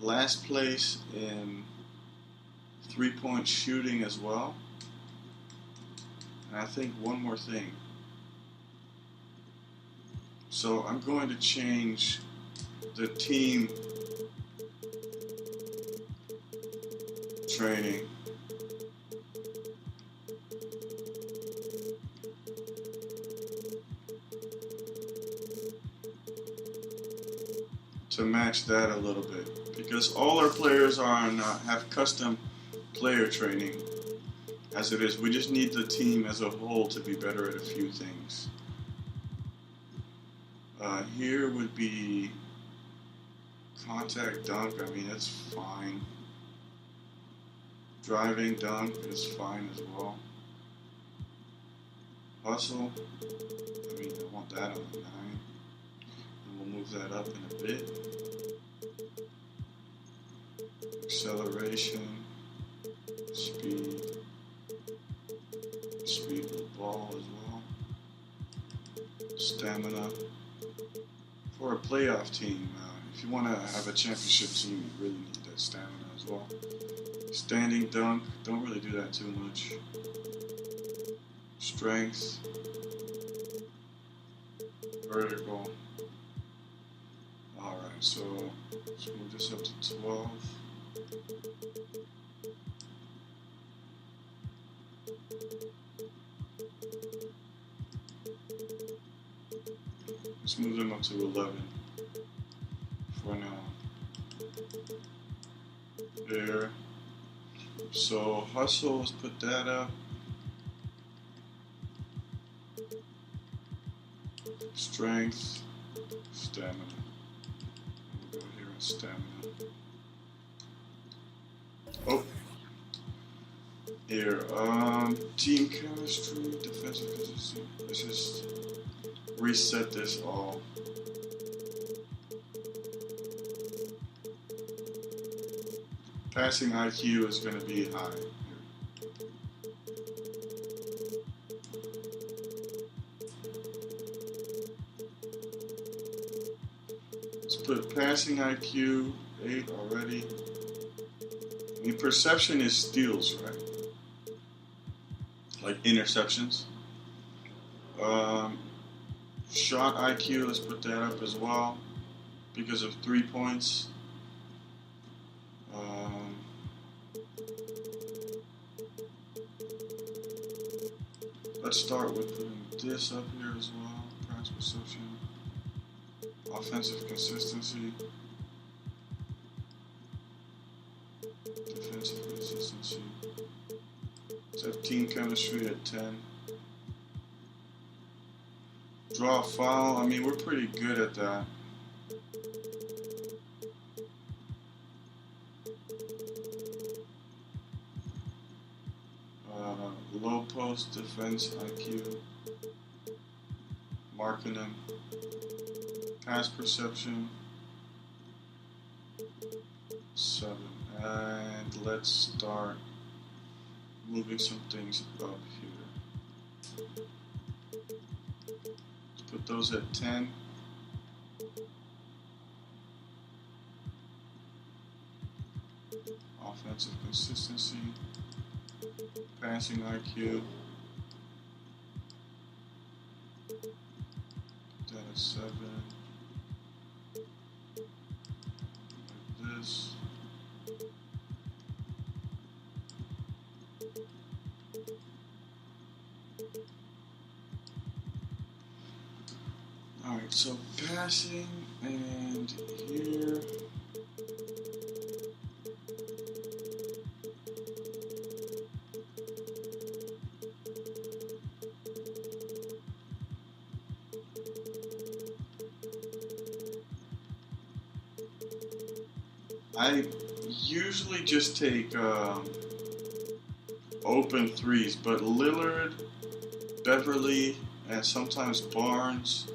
last place in 3-point shooting as well. And I think one more thing. So I'm going to change the team training to match that a little bit, because all our players are on, have custom player training. As it is, we just need the team as a whole to be better at a few things. Here would be contact dunk. I mean, that's fine. Driving dunk is fine as well. Hustle, I mean, I want that on the 9. And we'll move that up in a bit. Acceleration, speed of the ball as well. Stamina. For a playoff team, if you want to have a championship team, you really need that stamina as well. Standing dunk, don't really do that too much. Strength. Vertical. Alright, so let's move this up to 12. Let's move them up to 11 for now. There. So hustle, let's put that up. Strength, stamina. We'll go here on stamina. Oh. Here, team chemistry, defensive consistency. Let's just reset this all. Passing IQ is going to be high. Let's put passing IQ 8 already. I mean, perception is steals, right? Like interceptions. Shot IQ, let's put that up as well because of 3 points. Let's start with putting this up here as well. Practice perception. Offensive consistency. Defensive consistency. Let's have team chemistry at 10. Draw a foul. I mean, we're pretty good at that. Low post defense IQ. Marking him. Pass perception. 7. And let's start moving some things up here. Let's put those at 10. Offensive consistency. Passing IQ. Put that at 7. Like this. Alright, so passing and here. I usually just take open threes, but Lillard, Beverly, and sometimes Barnes,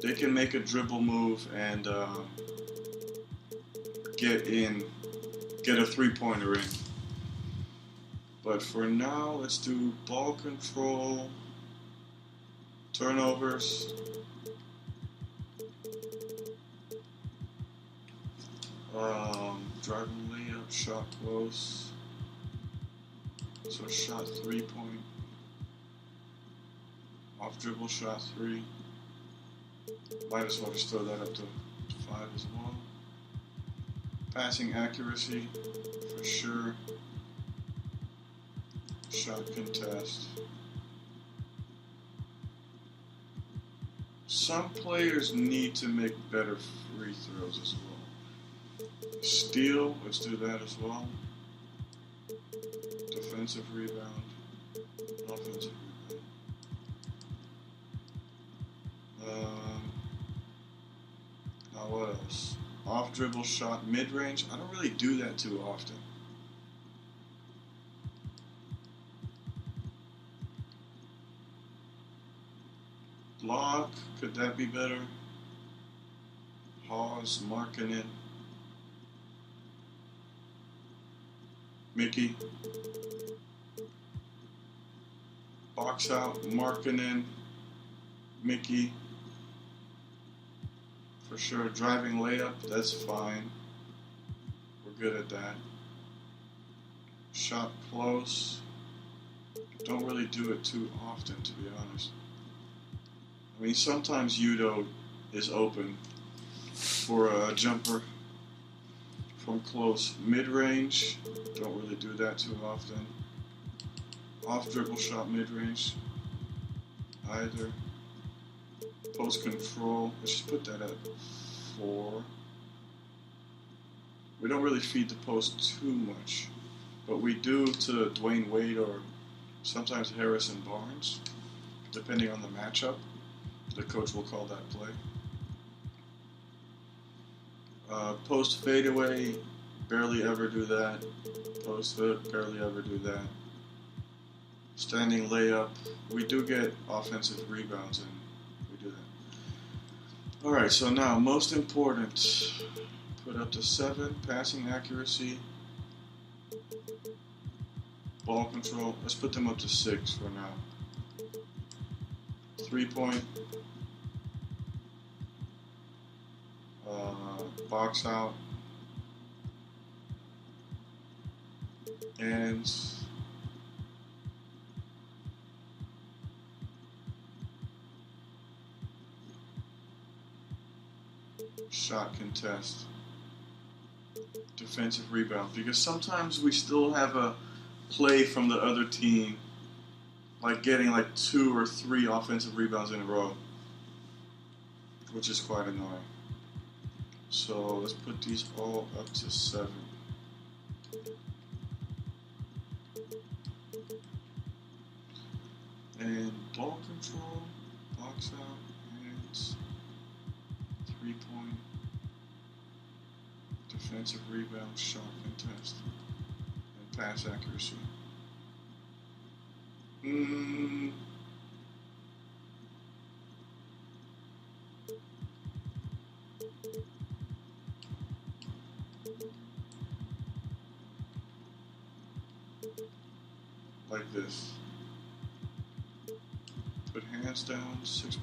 they can make a dribble move and get a three-pointer in. But for now, let's do ball control, turnovers. Driving layup, shot close. So shot 3-point. Off dribble, shot 3. Might as well just throw that up to 5 as well. Passing accuracy, for sure. Shot contest. Some players need to make better free throws as well. Steal, let's do that as well. Defensive rebound, offensive rebound. Now what else? Off dribble shot, mid range. I don't really do that too often. Block, could that be better? Pause, marking it. Mickey. Box out, Markkinen, Mickey. For sure, driving layup, that's fine. We're good at that. Shot close. Don't really do it too often, to be honest. I mean, sometimes Udo is open for a jumper from close. Mid-range, don't really do that too often. Off dribble shot mid-range, either. Post control, let's just put that at 4. We don't really feed the post too much, but we do to Dwayne Wade or sometimes Harrison Barnes, depending on the matchup. The coach will call that play. Post fadeaway, barely ever do that. Post hook, barely ever do that. Standing layup, we do get offensive rebounds and we do that. Alright, so now, most important, put up to 7, passing accuracy, ball control, let's put them up to 6 for now. 3-point, box out, and shot contest, defensive rebound, because sometimes we still have a play from the other team, like getting like 2 or 3 offensive rebounds in a row, which is quite annoying. So let's put these all up to 7. And ball control, box defensive rebound, shot contest, and pass accuracy. Like this. Put hands down, 6.5.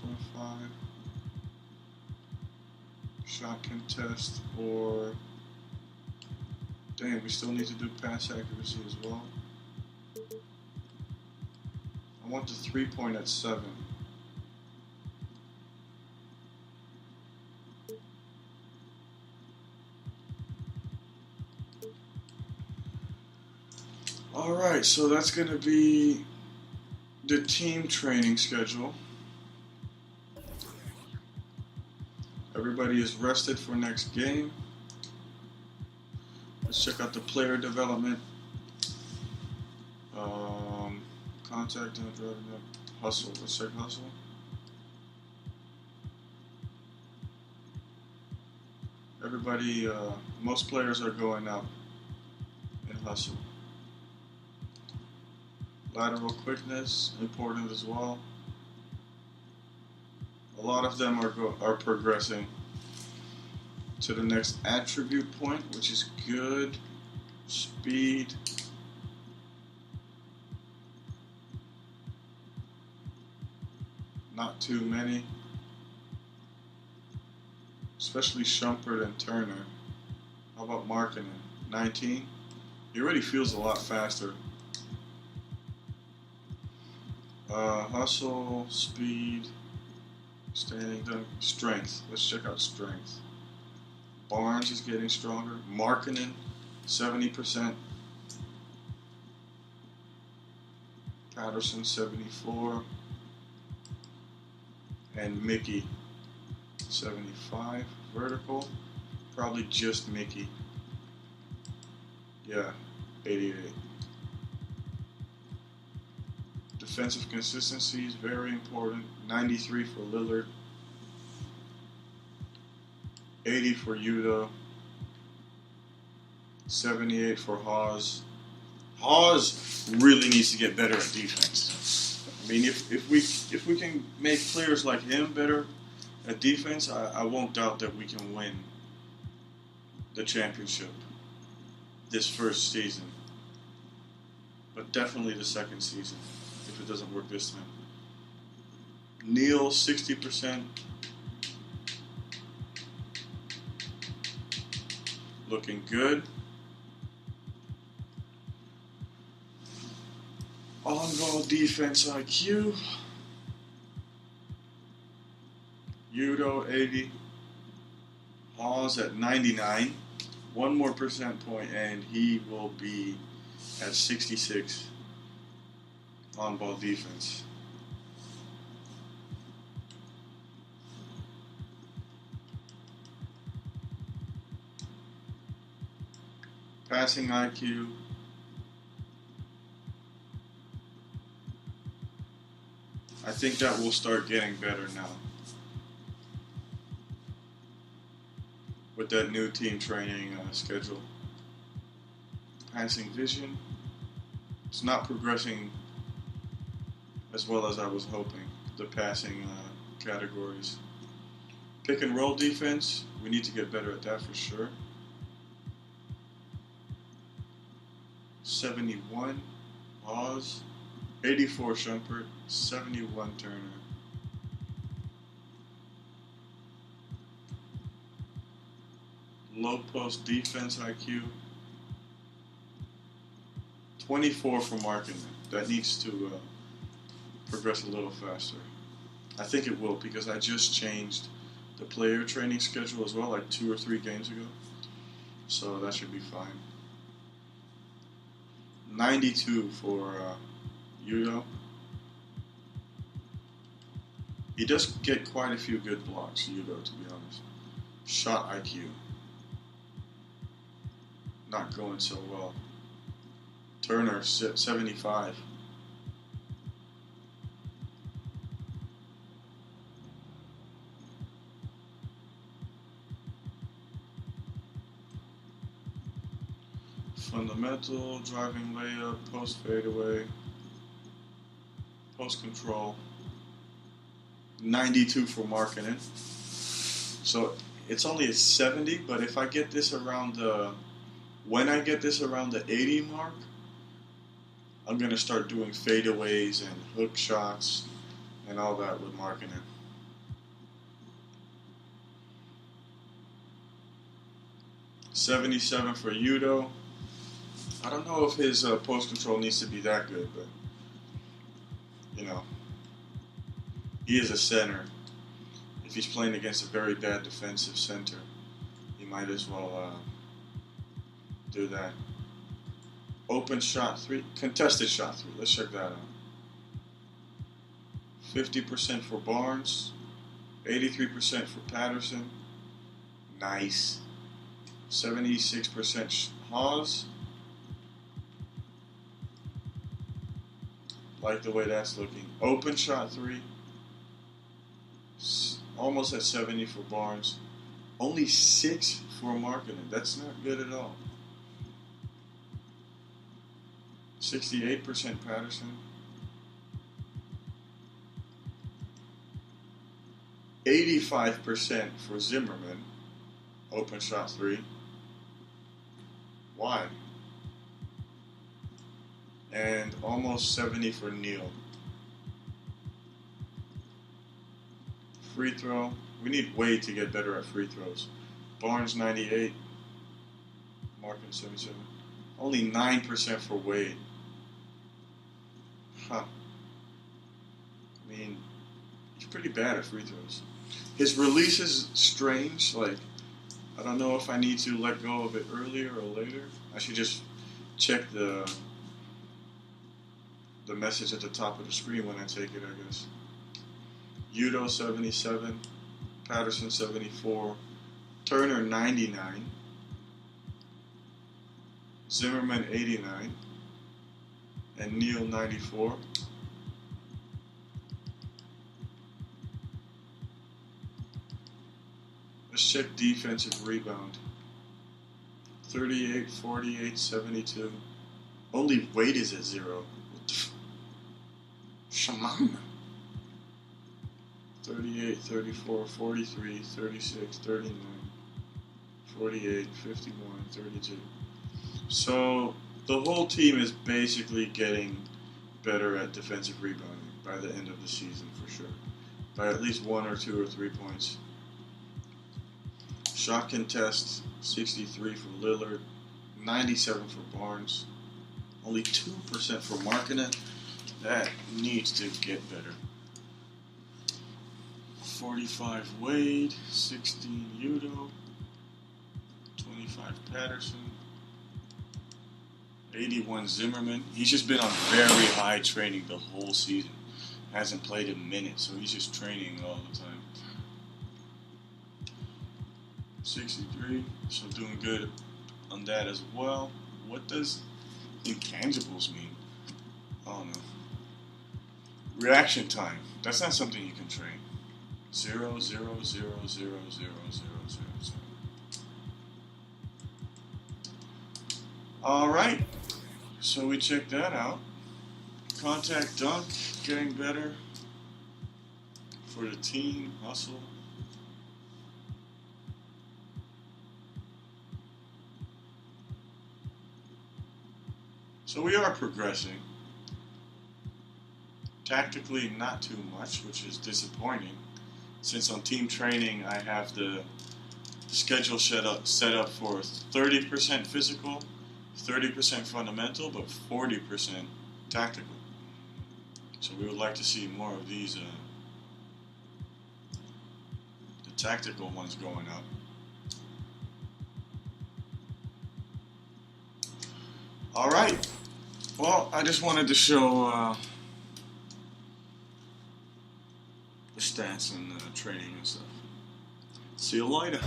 Shot contest, or dang, we still need to do pass accuracy as well. I want the 3-point at 7. Alright, so that's going to be the team training schedule. Everybody is rested for next game. Let's check out the player development. Contact and driving up. Hustle. Let's check hustle. Everybody, most players are going up in hustle. Lateral quickness, important as well. A lot of them are progressing to the next attribute point, which is good. Speed. Not too many. Especially Shumpert and Turner. How about Markkinen? 19? He already feels a lot faster. Hustle, speed, standing dunk, strength. Let's check out strength. Barnes is getting stronger. Markkinen, 70%. Patterson, 74. And Mickey, 75. Vertical, probably just Mickey. Yeah, 88. Defensive consistency is very important. 93 for Lillard. 80 for Udo. 78 for Hawes. Hawes really needs to get better at defense. I mean, if we can make players like him better at defense, I won't doubt that we can win the championship this first season. But definitely the second season, if it doesn't work this time. Neal, 60%. Looking good. On-ball defense IQ. Udo, 80. Hawes at 99. One more percent point, and he will be at 66 on-ball defense. Passing IQ. I think that will start getting better now with that new team training schedule. Passing vision. It's not progressing as well as I was hoping, the passing categories. Pick and roll defense, we need to get better at that for sure. 71, Oz. 84, Shumpert. 71, Turner. Low post defense IQ. 24 for Markkinen. That needs to progress a little faster. I think it will, because I just changed the player training schedule as well, like 2 or 3 games ago. So that should be fine. 92 for Udo. He does get quite a few good blocks, Udo, to be honest. Shot IQ. Not going so well. Turner, 75. Fundamental, driving layup, post fadeaway, post control. 92 for marketing. So it's only a 70, but if I get this around when I get this around the 80 mark, I'm going to start doing fadeaways and hook shots and all that with marketing. $77 for Udo. I don't know if his post control needs to be that good, but you know, he is a center. If he's playing against a very bad defensive center, he might as well do that. Open shot 3, contested shot 3. Let's check that out. 50% for Barnes, 83% for Patterson. Nice. 76% Hawes. Like the way that's looking. Open shot 3. Almost at 70 for Barnes. Only 6 for marketing. That's not good at all. 68% Patterson. 85% for Zimmerman. Open shot 3. Why? And almost 70 for Neal. Free throw. We need Wade to get better at free throws. Barnes 98. Markin 77. Only 9% for Wade. Huh. I mean, he's pretty bad at free throws. His release is strange. Like, I don't know if I need to let go of it earlier or later. I should just check the message at the top of the screen when I take it, I guess. Udo 77, Patterson 74, Turner 99, Zimmerman 89, and Neal 94. Let's check defensive rebound. 38, 48, 72. Only Wade is at 0. What the Shaman. 38, 34, 43, 36, 39, 48, 51, 32. So the whole team is basically getting better at defensive rebounding by the end of the season for sure. By at least 1 or 2 or 3 points. Shot contest, 63 for Lillard, 97 for Barnes, only 2% for Markkanen. That needs to get better. 45 Wade, 16 Udo, 25 Patterson, 81 Zimmerman. He's just been on very high training the whole season. Hasn't played a minute, so he's just training all the time. 63, so doing good on that as well. What does intangibles mean? I don't know. Reaction time. That's not something you can train. 0, 0, 0, 0, 0, 0, 0, 0, 0. All right. So we checked that out. Contact dunk, getting better for the team. Hustle. So we are progressing. Tactically, not too much, which is disappointing. Since on team training, I have the schedule set up for 30% physical, 30% fundamental, but 40% tactical. So we would like to see more of these, the tactical ones going up. All right. Well, I just wanted to show the stats and training and stuff. See you later.